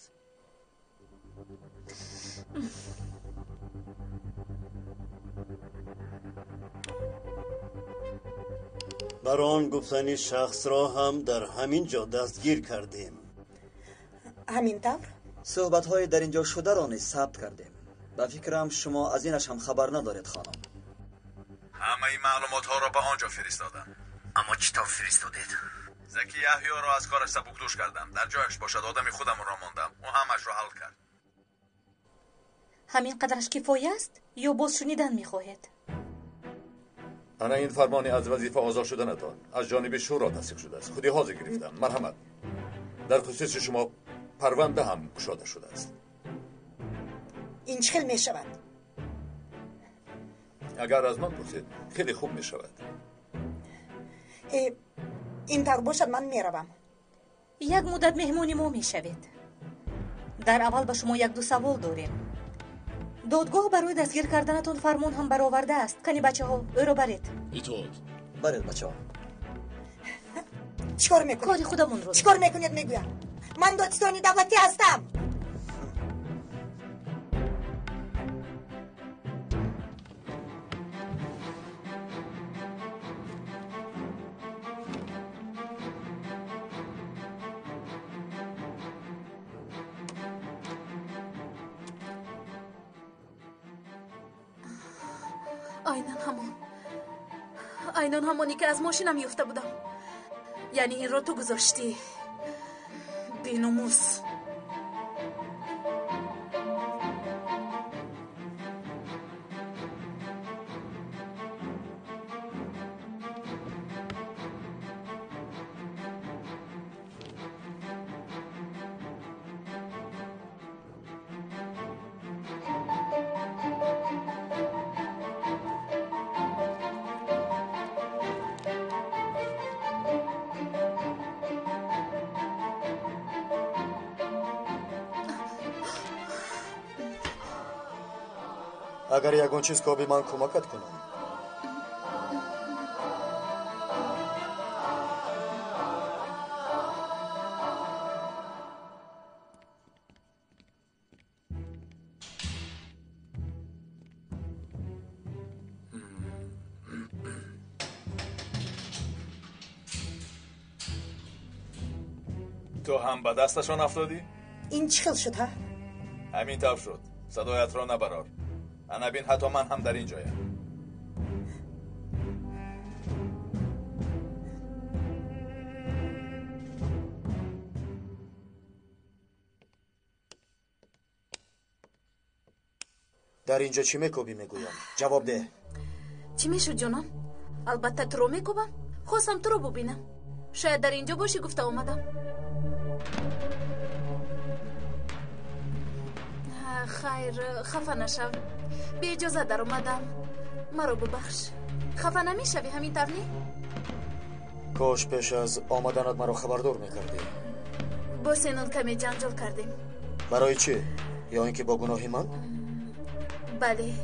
S3: بر آن گفتنی شخص را هم در همین جا دستگیر کردیم.
S15: همین طور؟
S2: صحبت‌های در اینجا شده را نیز ثبت کردیم. به فکرم شما از اینش هم خبر ندارید خانم.
S5: همه این معلومات ها را به آنجا فرستادم.
S6: اما چطور فرستادید؟
S5: زکی یحیی را از کارش سبکدوش کردم. در جایش باشد آدمی خودم را ماندم. او همش را حل کرد.
S9: همین قدرش کفایه است یا باز شنیدن میخواهید؟
S11: انا این فرمانی از وظیفه آزاد شدنتان از جانب شورا تصدیق شده است. خودی حاضر گرفتم. مرحمت. در خصوص شما پرونده هم گشاده شده است.
S15: این چه می شود؟
S11: اگر از من پرسید خیلی خوب می شود.
S15: این طور باشد من می روم.
S9: یک مدت مهمونی ما می شوید. در اول به شما یک دو سوال داریم. دادگاه برای دستگیر کردنتون فرمان هم برآورده است. کنی بچه ها او رو برید.
S7: ایتواد
S2: برید بچه ها.
S15: چیکار میکنید؟
S9: کاری خودمون رو.
S15: چیکار میکنید میگویم؟ من دادستانی دولتی هستم.
S9: اینان همانی که از ماشینم یفته بودم. یعنی این را تو گذاشتی بی‌نموس.
S6: اگر یگان چیز که من کمکت کنم.
S5: تو هم به دستشان افتادی؟
S15: این چی خیل شد ها؟
S5: همین طور شد. صدایت را نبرار. انا بین حتی من هم در این جایم.
S6: در اینجا چی میکوبی میگویم؟ جواب ده.
S9: چی میشد جانم؟ البته تو رو میکوبم. خواستم تو رو ببینم. شاید در اینجا باشی گفته اومدم. خیر خفه نشو. بی اجازه در اومدم. مرا ببخش. خفه نمیشوی همین طور نی؟
S6: کاش پیش از آمدنت مرا خبردار میکردی.
S9: با سینون کمی جنجال کردیم.
S6: برای چی؟ یا اینکه با گناهی من؟
S9: بله.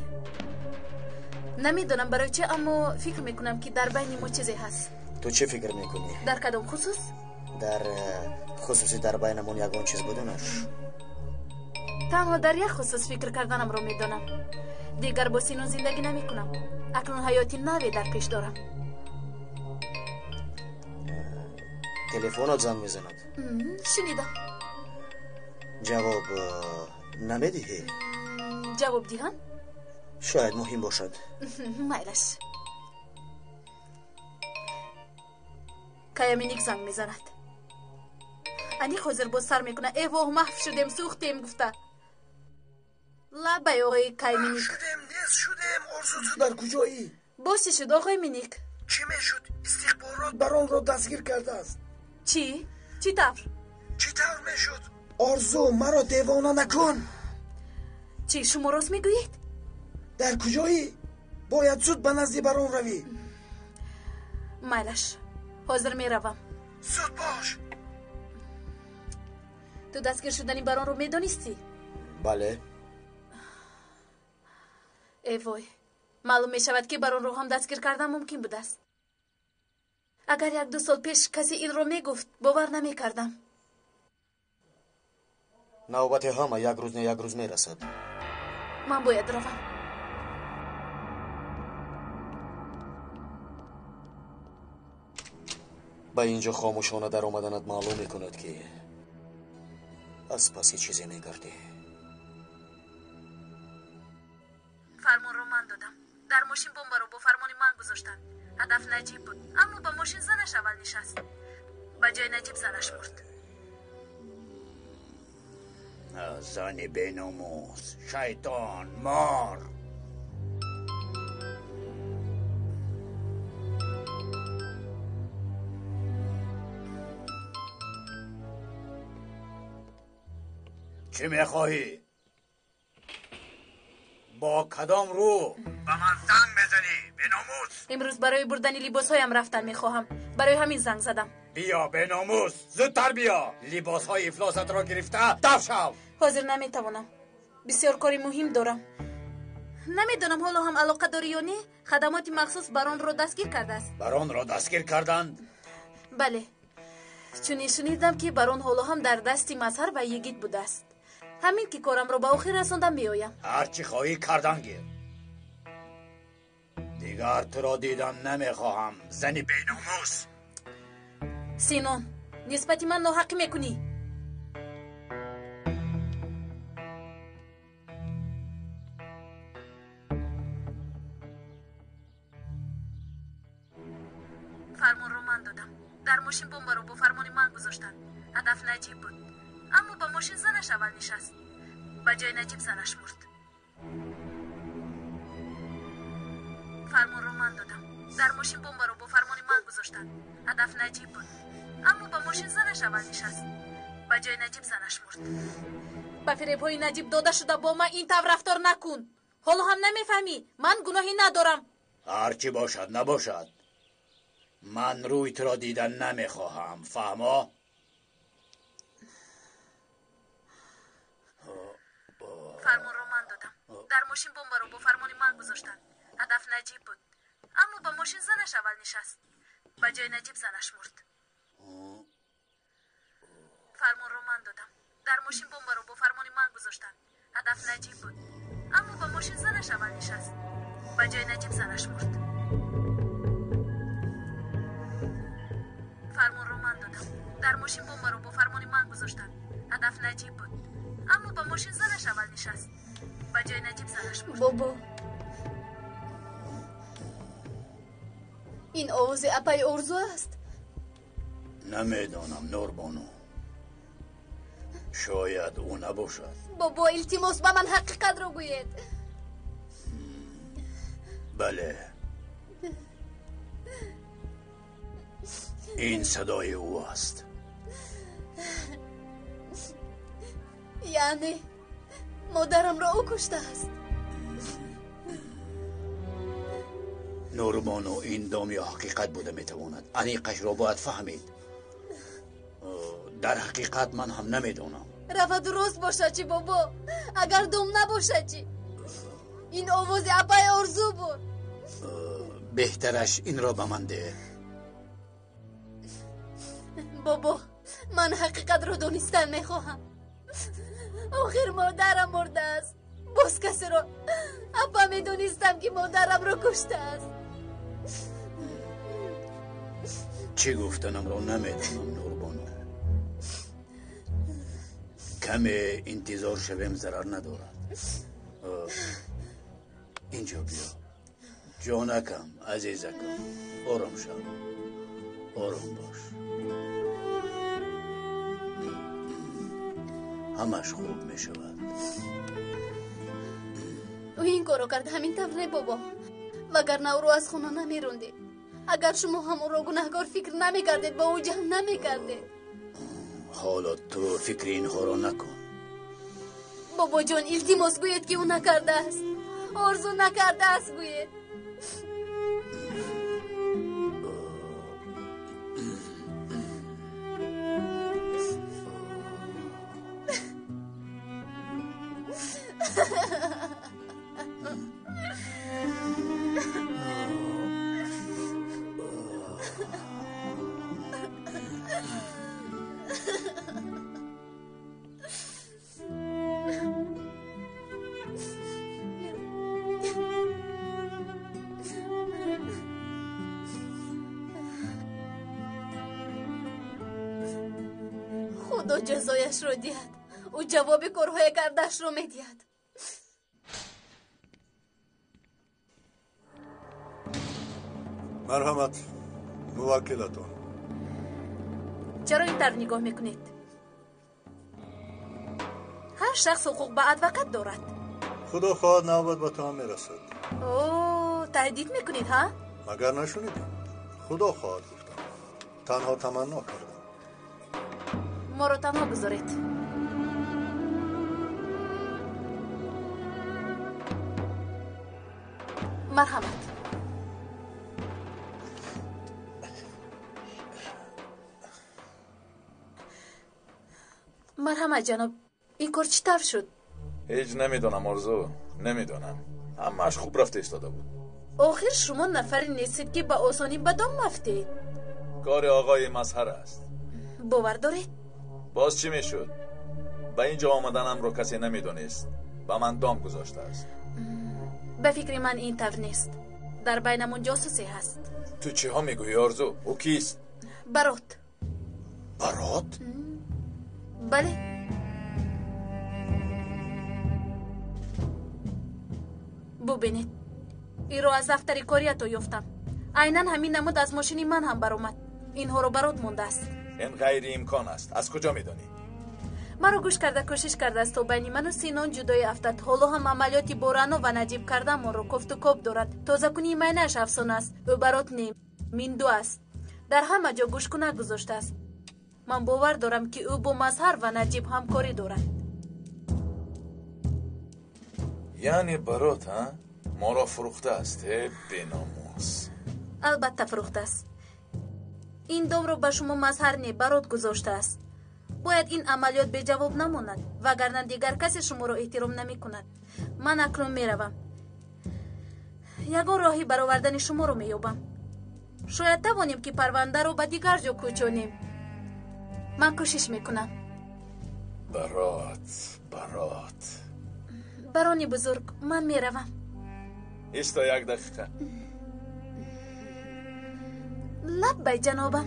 S9: نمیدونم برای چه، اما فکر میکنم که در بین ما چیزی هست.
S6: تو چه فکر میکنی؟
S9: در کدام خصوص؟
S6: در خصوصی در بینمون یگان چیز بودنش.
S9: تنها در یک خصوص فکر کردنم رو میدونم. دیگر با سینون زندگی نمی کنم. اکنون حیاتی نوی در پیش دارم.
S6: تلفنت زنگ میزند.
S9: شنیدم.
S6: جواب نمیدهی؟
S9: جواب دیهم؟
S6: شاید مهم باشد.
S9: میلش. کایمینیک زنگ میزند. انی خوزر با سر میکنه. ای واه محو شدیم سوختیم گفته. لبای آقای کایمینیک.
S10: شدیم نیست شدیم. ارزو تو در کجایی؟
S16: باز چی شد آقای مینیک؟
S10: چی میشد؟ استخبارات بران را دستگیر کرده است.
S16: چی؟ چی طور؟
S10: چی طور میشد؟ آرزو مرا دیوانه نکن.
S16: چی شما راست میگویید؟
S10: در کجایی؟ باید زود به نزد بران روی.
S16: مالش حاضر میروم.
S10: زود باش.
S16: تو دستگیر شدنی بران رو میدانستی؟
S6: بله.
S16: ای وای، معلوم میشود که بران رو هم دستگیر کردن ممکن بود است. اگر 1-2 سال پیش کسی این رو میگفت باور نمیکردم.
S6: نوبت همه یک روز نه یک روز میرسد.
S16: من باید روم.
S6: با اینجا خاموشانه در آمدنت معلوم میکند که از پس چیزی میگردی.
S16: فرمان رو من دادم. در ماشین بمب رو با فرمان من گذاشتن. هدف نجیب بود، اما با ماشین زنش اول نشست. با جای نجیب زنش مرد.
S17: زن بیناموس، شیطان، مار. چی میخواهی؟ با کدام رو؟ به من زنگ میزنی بیناموس؟
S16: امروز برای بردن لباس هایم رفتن میخواهم. برای همین زنگ زدم.
S17: بیا بیناموس، زودتر بیا. لباس های افلاست را گرفته دف شو.
S16: حاضر نمیتوانم، بسیار کاری مهم دارم. نمیدونم حالا هم علاقه داری یا نه. خدمات مخصوص بران را دستگیر کرده است.
S17: بران را دستگیر کردند؟
S16: بله، چون شنیدم که بران حالا هم در دستی مظهر و یگید بوده است. همین که کارم رو به آخر رساندم میایم.
S17: هرچی خواهی کردن گیر. دیگر تو را دیدن نمیخواهم زنی بیناموس.
S16: سینون، نسبت من ناحق میکنی. فرمان رو من دادم. در ماشین بمب رو با فرمان من گذاشتن. هدف نجیب بود، اما با ماشین زنش اول نشست. با جای نجیب زنش مرد. فرمان رو من دادم. در ماشین بمب رو با فرمان من گذاشتن. هدف نجیب بود، اما با ماشین زنش اول نشست. با جای نجیب زنش مرد. با فریب‌های نجیب داده شده با من این طور رفتار نکن. حالا هم نمیفهمی من گناهی ندارم.
S17: هرچی باشد نباشد، من روی تو را دیدن نمیخواهم، فهما؟
S16: فرمان رو من دادم. در ماشین بمب رو با فرمان من گذاشتن. هدف نجیب بود، اما با ماشین زنش اول نشست. با جای نجیب زنش مرد. فرمان رو من دادم. در ماشین بمب رو با فرمان من گذاشتن. هدف نجیب بود، اما با ماشین زنش اول نشست. با جای نجیب زنش مرد. فرمان رو من دادم. در ماشین بمب رو با فرمان من گذاشتن. هدف نجیب بود، اما با ماشین زنش اول نشست. با جای نجیب زنش مرد. بابا، این آواز اپای ارزو است.
S17: نمیدانم نوربانو، شاید او نباشد.
S16: بابا التماس با من حقیقت رو گوید.
S17: بله، این صدای او است.
S16: یعنی مادرم را او کشته است.
S17: نوربانو، این دامی حقیقت بوده میتواند. انیقش را باید فهمید. در حقیقت من هم نمیدونم.
S16: رفت درست باشه چی بابا؟ اگر دوم نباشه چی؟ این آواز اپای ارزو بود.
S17: بهترش این را به من ده.
S16: بابا، من حقیقت رو دونستن میخواهم. آخر مادرم مرده است. باز کسی رو اپا میدونستم که مادرم رو کشته است.
S17: چی گفتنم را نمیدونم نوربانو. کمی انتظار شویم ضرر ندارد. اینجا بیا جانکم، عزیزکم. آرام شو، آرام باش. همش خوب می شود.
S16: او این کارو کرد همین طور نه بابا. وگرنه او رو از خونه نمیروندید. اگر شما هم او را گناهکار فکر نمیکردید با او جمع نمیکردید.
S17: حالا تو فکر اینها را نکن.
S16: بابا جان التماس گوید که او نکرده است. آرزو نکرده است گوید. خدا جزایش رو دید. او جواب کارهای کردش رو میدید.
S1: مرحمت موکلتون.
S16: چرا اینطور نگاه میکنید؟ هر شخص حقوق به ادوکت دارد.
S1: خدا خواهد نوبت به تو هم میرسد.
S16: اوه تهدید میکنید ها؟
S1: مگر نشنیدید؟ خدا خواهد گفتم. تنها تمنا کردم.
S16: ما رو تنها بذارید. مرحمت. مرحمت جناب، این کار چطور شد؟
S5: هیچ نمیدونم آرزو، نمیدونم. همش خوب رفته ایستاده بود.
S16: آخر شما نفری نیستید که به آسانی به دام رفتید.
S5: کار آقای مظهر است.
S16: باور دارید؟
S5: باز چی میشد؟ به اینجا آمدنم رو کسی نمیدونست. به من دام گذاشته است.
S16: به فکر من این طور نیست. در بینمون جاسوسی هست.
S5: تو چی ها میگویی آرزو؟ او کیست؟
S16: برات.
S5: برات؟
S16: بله. ببینید این رو از دفتر کاریتو یافتم. عیناً همین نمود از ماشین من هم برآمد. اینها رو برات مونده است.
S5: این غیر امکان است. از کجا میدانی؟
S16: مرا گوش کرده کوشش کرده است تا بین من و سینان جدای افتد. حالا هم عملیاتی با رنا و نجیب کردن ما رو کفت و کاب دارد. تازه کنی معنیش افسانه است. او برات نیم من دو است. در همه جا گوش کنه گذاشته است. من باور دارم که او با مظهر و نجیب همکاری دارد.
S5: یعنی برات ها؟ ما را فروخته است بی‌ناموس.
S16: البته فروخته است. این دام رو به شما مظهر نی برات گذاشته است. باید این عملیات به جواب نماند وگرنه دیگر کسی شما را احترام نمی کند. من اکنون می روم. یگان راهی برآوردن شما رو می یابم. شاید توانیم که پرونده رو به دیگر جا کوچانیم. من کوشش می کنم.
S5: برات
S16: برانی بزرگ من می روم.
S5: ایستا یک دقیقه.
S16: لبی جنابم.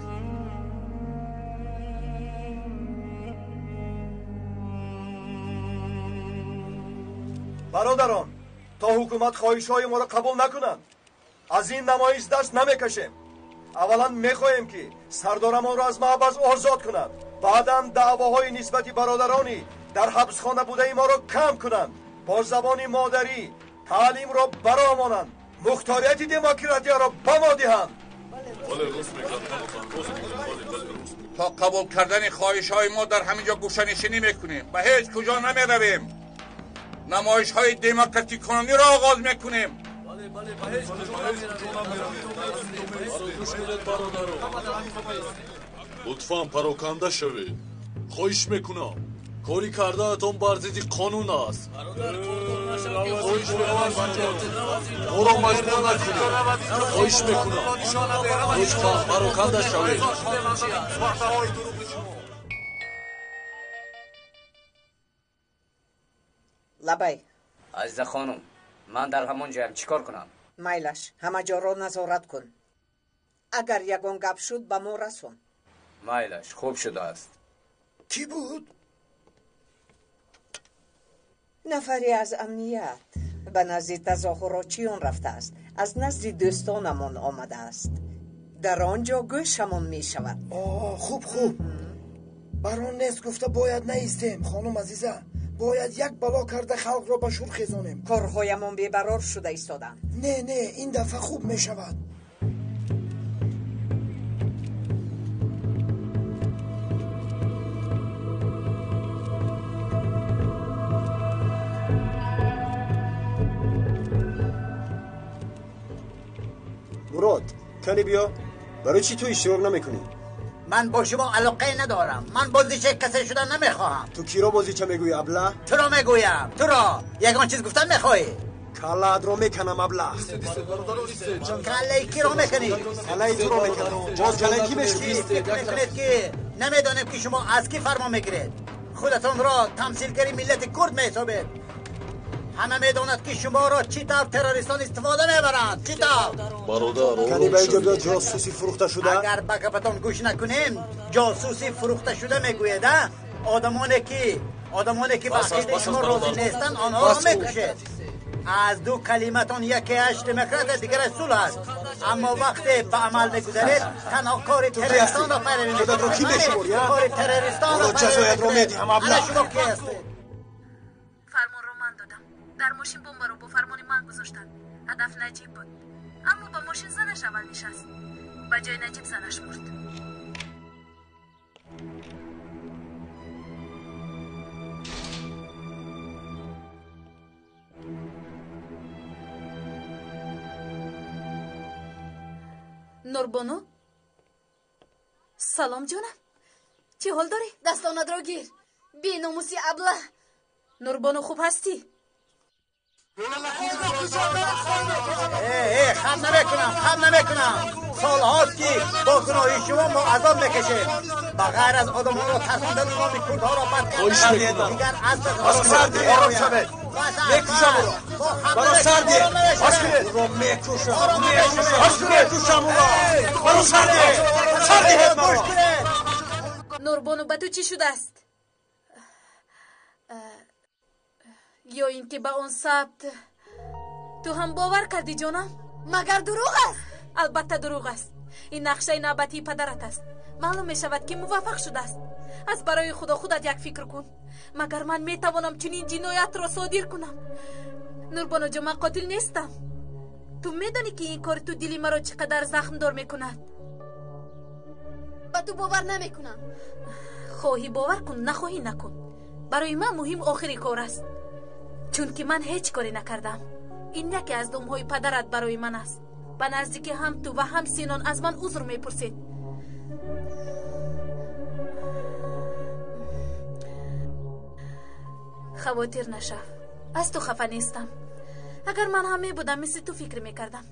S13: برادران تا حکومت خواهش‌های ما را قبول نکنند از این نمایش دست نمیکشیم. اولا میخواهیم که سردارمان را از محبس آزاد کنند. بعدا دعواهای نسبت برادرانی در حبسخانه بوده ما را کم کنند. با زبان مادری تعلیم را برامانند. مختاریت دموکراسی را به ما دهند.
S18: تا قبول کردن خواهش های ما در همینجا گوشه‌نشینی میکنیم و هیچ کجا نمیرویم. نمایش های دموکراسی کنونی را آغاز میکنیم.
S7: لطفاً پراکنده شوید. خواهش میکنم. کاری کردنتان بر ضد قانون است. خواهش میکنم ما را مجبور نکنید. خواهش میکنم لطفاً پراکنده شوید.
S14: لبی
S12: عزیز خانم من در همون جایم چیکار کنم؟
S14: میلش همه جا را نظارت کن. اگر یگان گپ شد به ما رسون.
S12: میلش خوب شده است.
S10: کی بود؟
S14: نفری از امنیت به نزد تظاهراتچیان رفته است. از نزد دوستانمان آمده است. در آنجا گوشمان می شود.
S10: خوب بران نیست گفته باید نیستیم. خانم عزیزه باید یک بلا کرده خلق را به شور خیزانیم.
S14: کارهایمان بی‌قرار شده ایستادند.
S10: نه این دفعه خوب می شود.
S19: مراد کنی بیا. برای چی تو اشتراک نمیکنی؟
S12: من با شما علاقه ندارم. من بازیچه کسی شدن نمیخواهم.
S19: تو کی را بازیچه میگویی ابله؟
S12: تو را میگویم. تو را یگان چیز گفتن میخواهی؟
S19: کلت را میکنم ابله.
S12: کله کی را میکنی؟
S19: کله تو را میکنم. باز کله کی میشی؟
S12: میکنید که نمیدانیم که شما از کی فرمان میگیرید. خودتون را تمثیلگری ملت کرد میحسابید. همه میداند که شما را چی طور تروریستان استفاده میبرند. چی طور؟
S19: برادر کنی به اینجا بیاد جاسوسی فروخته شده؟
S12: اگر به گپتان گوش نکنیم جاسوسی فروخته شده میگوید. آدمانی که به عقیده شما راضی نیستن آنها را میکشید. از دو کلمتان یکی هشت دموکرات دیگر صلح است. اما وقتی به عمل میگذارید تنها کار تروریستان را پیروی میکنید.
S19: خودت را کی میشموری؟
S12: کار تروریستان را
S19: جزایت را میدیم ابله.
S12: شما کی هستید؟
S16: فرمان رو من دادم. در ماشین بمب رو با فرمان من گذاشتن. هدف نجیب بود. اما با ماشین زنش اول نشست. با جای نجیب زنش مرد.
S9: نوربانو سلام جانم. چی حال داری؟
S16: دستانت را گیر. بی ناموسی ابله.
S9: نوربانو خوب هستی؟
S12: خم نمیکنم. سال هاست که با گناهی شما ما عذاب میکشیم. بغیر از آدم ها را ترساندن نام کردها را بدکردن. دیگر از
S19: سردی آرام شود. میکشم او را. برا سردی او را میکشم او را. برا سردی هست ما را.
S9: نوربانو به تو چی شده است؟ یا اینکه به اون ثبت تو هم باور کردی جانم؟
S16: مگر دروغ است؟
S9: البته دروغ است. این نقشه نوبتی پدرت است. معلوم می شود که موفق شده است. از برای خودت یک فکر کن. مگر من می توانم چنین جنایت را صادر کنم؟ نوربانو جان من قاتل نیستم. تو می دانی که این کار تو دلی مرا چقدر زخم دار می کند.
S16: با تو باور نمی کنم.
S9: خواهی باور کن نخواهی نکن. برای من مهم آخری کار است. چون که من هیچ کاری نکردم. این یکی از دمهای پدرت برای من است. به نزدیک هم تو و هم سینان از من عذر میپرسید. خواطر نشو. از تو خفه نیستم. اگر من هم میبودم مثل تو فکر میکردم.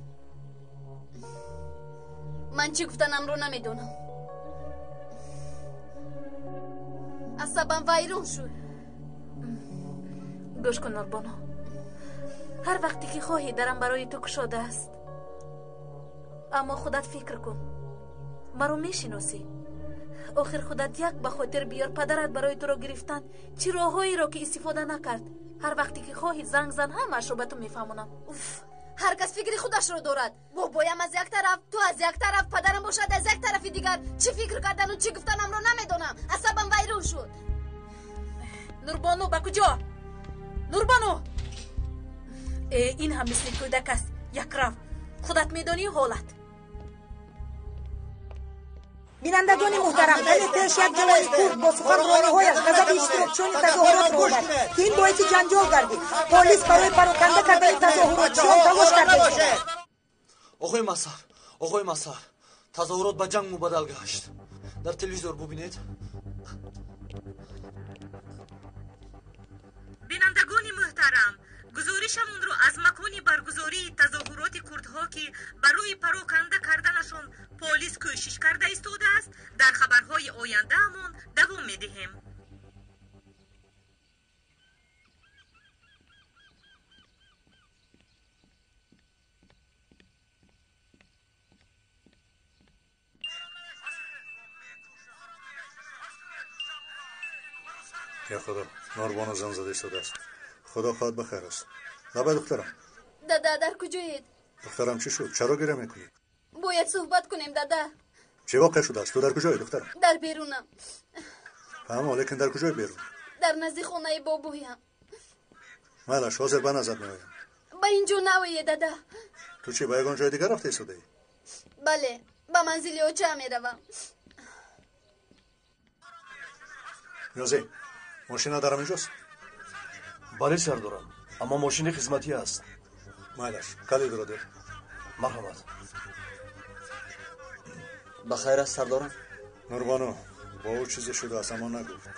S16: من چی گفتنم رو نمیدونم. عصبم ویرون شد.
S9: گوش کن نوربانو. هر وقتی که خواهی درم برای تو گشاده است. اما خودت فکر کن. مرا میشناسی. آخر خودت یک به خاطر بیار پدرت برای تو را گرفتن چی راههایی را که استفاده نکرد. هر وقتی که خواهی زنگ زن همش رو به تو میفهمونم.
S16: هر کس فکری خودش رو دارد. بابایم از یک طرف، تو از یک طرف، پدرم باشد از یک طرف دیگر. چی فکر کردن و چی گفتنم رو نمیدونم. عصبم ویرون شد.
S9: نوربانو با کجا؟ نوربانو این هم مثل کودک است. یک رفت. خودت میدانی حالت.
S15: بینندگان محترم در پیش یک جوان کرد با سخنرانی‌های از غضب اشتراکچیان تظاهرات رو کرد که این باعث جنجال گردید. پلیس برای پراکنده کردن تظاهراتچیان تلاش کرده شد.
S6: آقای مسار تظاهرات به جنگ مبادل گشت. در تلویزیون ببینید.
S9: بینندگان محترم گزارشمون رو از مکان برگزاری تظاهرات کردها که برای پراکنده کردنشون پلیس کوشش کرده ایستاده است در خبرهای آینده همون دوام میدهیم.
S1: یا خدا نوربانو زن زده شده است. خدا خواهد بخیر است. لبه دخترم.
S16: دادا در کجایید؟
S1: دخترم چی شد؟ چرا گریه میکنی؟
S16: باید صحبت کنیم دادا.
S1: چه واقع شده است؟ تو در کجایی دخترم؟
S16: در بیرونم.
S1: فهم لیکن در کجای بیرون؟
S16: در نزد خونه بابویم.
S1: مالش حاضر به نظر میآیم.
S16: با اینجا نویه دادا.
S1: تو چی به یگان جای دیگر رفته ایستاده؟
S16: بله، با منزل اوچه میروم.
S1: نیازی ماشین دارم اینجاست؟
S13: بله سردارم، اما ماشین خدمتی است.
S1: مالش کلی درو ده.
S13: مرحمت.
S2: بخیر است سردارم.
S1: نوربانو با او چیزی شده است اما نگفت.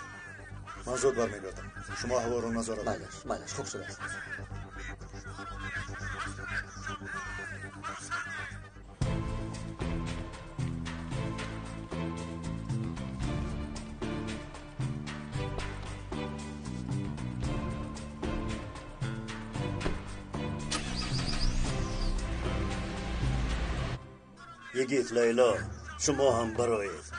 S1: من زود برمیگردم. شما هوا رو نظارت.
S2: مالش خوب شده است.
S3: یگیت لیلا شما هم برایید.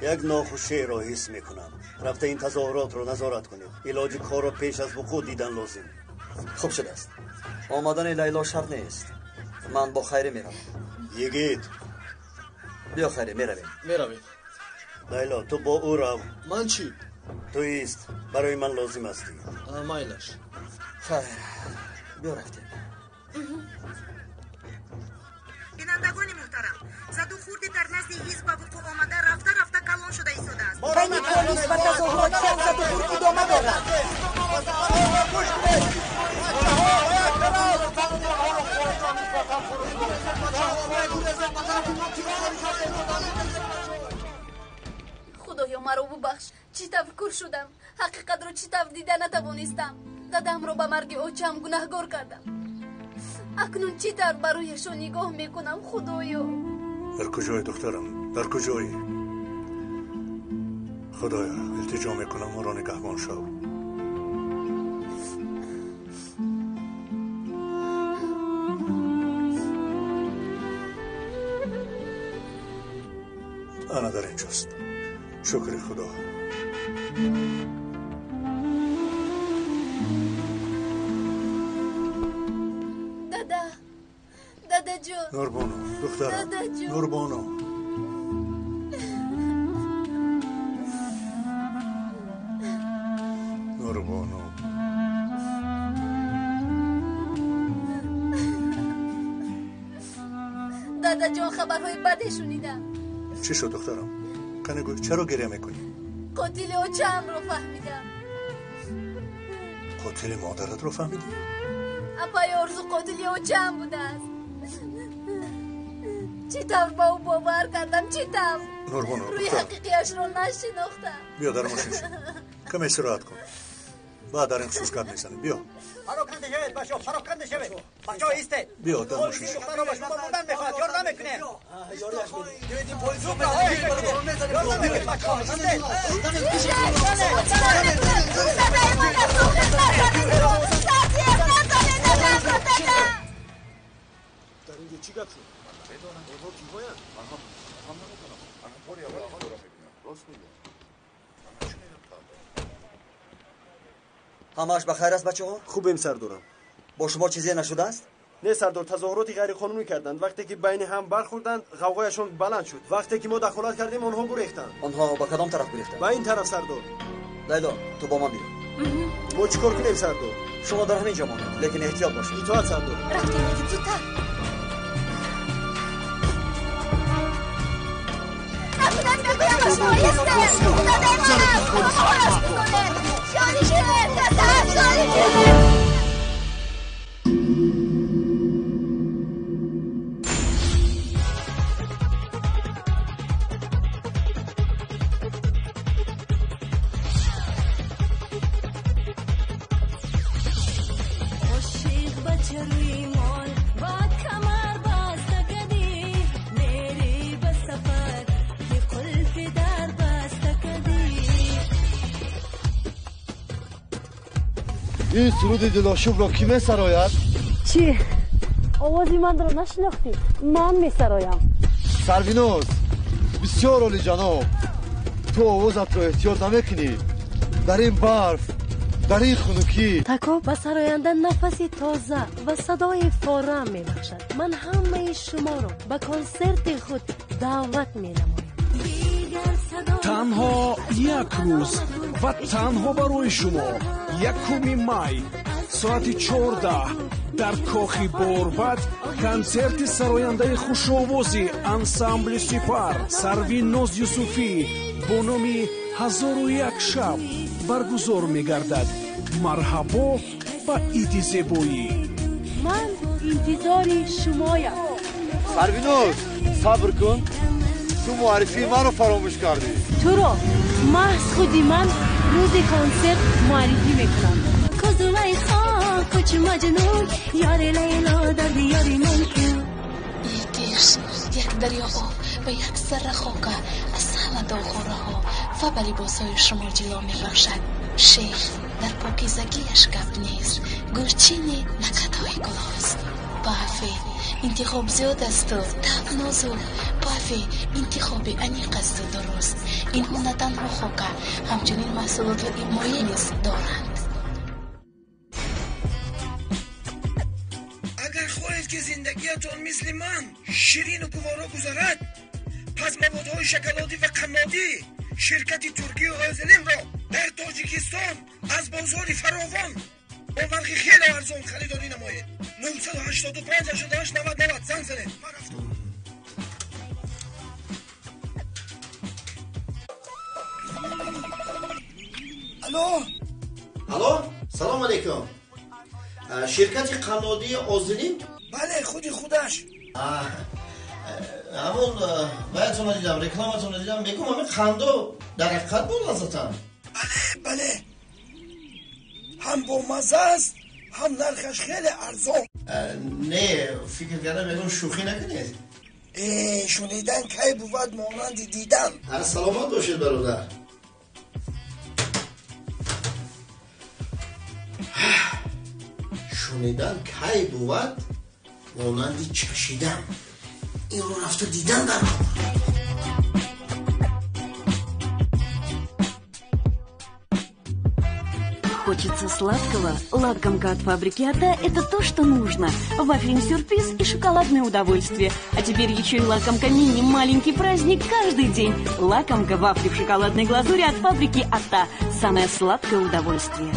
S3: یک ناخوشی را حس میکنم. رفته این تظاهرات رو نظارت کنید. علاج کار را پیش از وقوع دیدن لازم.
S2: خوب شده است. آمدن لیلا شرط نیست. من با خیره میروم.
S3: یگیت
S2: بیا خیره میرویم.
S3: لیلا تو با او رو.
S7: من چی؟
S3: تو ایست. برای من لازم هستی.
S7: مایلش.
S2: خیر بیا رفتیم.
S15: بینندگان محترم، زد و خورد در نزد حزب به وقوع آمده رفته کلان شده ایستاده است.
S14: بین پلیس و تظاهراتچیان زد و خورد ادامه دارد.
S16: خدایا مرا ببخش. چی تفکر شدم. حقیقت رو چی دیده نتوانستم. دادم رو به مرگ اوچم گناهگار کردم. اکنون چی طور برایشون نگاه میکنم خدایا؟
S1: در کجای دخترم؟ در کجایی؟ خدایا التجا میکنم ما را نگهبان شو. انا در اینجاست. شکر خدا.
S16: دادا جون.
S1: نوربانو دخترم.
S16: دادا جون.
S1: نوربانو. نوربانو.
S16: دادا جون خبرهای بدی شنیدم.
S1: چی شد دخترم؟ کنه گوی چرا گریه میکنی؟
S16: قاتل اوچم رو فهمیدم.
S1: قاتل مادرت رو فهمیدی؟
S16: اپای ارزو قاتل اوچم بوده است. چی طور با او باور کردم؟ چی طور؟
S1: نوربانو
S16: روی حقیقیش رو نشناختم.
S1: بیا در ماشین شد. کم استراحت کن. بعد در این خصوص کار نیستن. بیا
S12: پراکنده شوید بچه پراکنده شوید بچه ایسته.
S1: بیا در ماشین شد.
S12: دختر رو به شما موندن میخواد. یار نمیکنه.
S19: دیدیم پلیس رو در اینجا چی گفت شد؟ ایوا کی باید؟
S2: همش بخیر است بچه ها؟
S19: خوبیم سردارم.
S2: با شما چیزی نشده است؟
S19: نه سردار، تظاهراتی غیر قانونی کردند. وقتی که بین هم برخوردند غوغایشون بلند شد. وقتی که ما دخالت کردیم آنها گریختند.
S2: آنها با کدام طرف گریختند؟
S19: با این طرف سردار.
S2: لیلا تو با من بیا.
S19: ما چیکار کنیم سردار؟
S2: شما در همین جا مانید لیکن احتیاط باشید.
S19: اطاعت سردار.
S16: رفتیم میگید زودتر. نکنم بگویم با شما ایسته. داده منم خلاص میکنه. شانی شده دستم شانی شده.
S20: این سرود دلاشوب را کی می سراید؟
S21: چی؟ آوازی من را نشناختی؟ من می سرایم.
S20: سروینوز بسیار عالی جناب. تو آوازت را احتیاط نمیکنی؟ در این برف، در این خنوکی.
S21: تکا به سرایندن نفسی تازه و صدای فارم می بخشد. من همه شما را به کنسرت خود دعوت می نمایم.
S4: танҳо як рӯз ва танҳо барои шумо 1 май соати 14 дар кохи борбад консерти сарояндаи хушовози ансамбли сипар сарви ноз юсуфӣ бо номи 1001 шаб баргузор мегардад. марҳабо ба иди зебоӣ.
S21: ман интизори шумоям.
S20: сарвиноз сабр кун, ту муаррифии маро фаромӯш кардӣ.
S21: туро маҳз худи ман рӯзи консерт муаррифӣ мекунам.
S22: کزوی خاک کچ مجنون یار لیلا در دیار من کو یک دریا آب و یک سر خاکه از همه داغوره ها و به لباسای شما جلو می باشد. شیخ در پاکیزگیش گپ نیست، گوشچینی نکتای گلاست. بافی انتخاب زیاد است و تب نازو. بافی انتخابی انیق است و درست. اینها نه تنها خاکه همچنین محصولات ایمایی نیز دارند.
S10: اگر خواهید که زندگیتان مثل من شیرین و گوارا گذرد، پس موادهای شکلاتی و قنادی شرکت ترکی آزلین را در تاجیکستان از بازار فراوان با نرخ خیلی ارزان خریداری نمایید. 985 88 90 90 زنگ زنید.
S23: الو سلام علیکم. شرکت قنادی آزلین؟
S10: بله خودی خودش.
S23: همون بایدتون رو دیدم، رکلامتون رو دیدم. بگم همین خندو در حقیقت بود ازتن؟
S10: بله هم با مزه است هم نرخش خیلی ارزان.
S23: نه فکر کردم بگم شوخی نکنید.
S10: شنیدن کی بود مانند دیدن.
S23: هر سلامت باشید برادر. شنیدن کی بود مانند چشیدن. این رو رفته دیدن در
S24: Хочется сладкого? Лакомка от фабрики Ата – это то, что нужно. Вафельный сюрприз и шоколадное удовольствие. А теперь еще и лакомка мини. Маленький праздник каждый день. Лакомка вафли в шоколадной глазури от фабрики Ата. Самое сладкое удовольствие.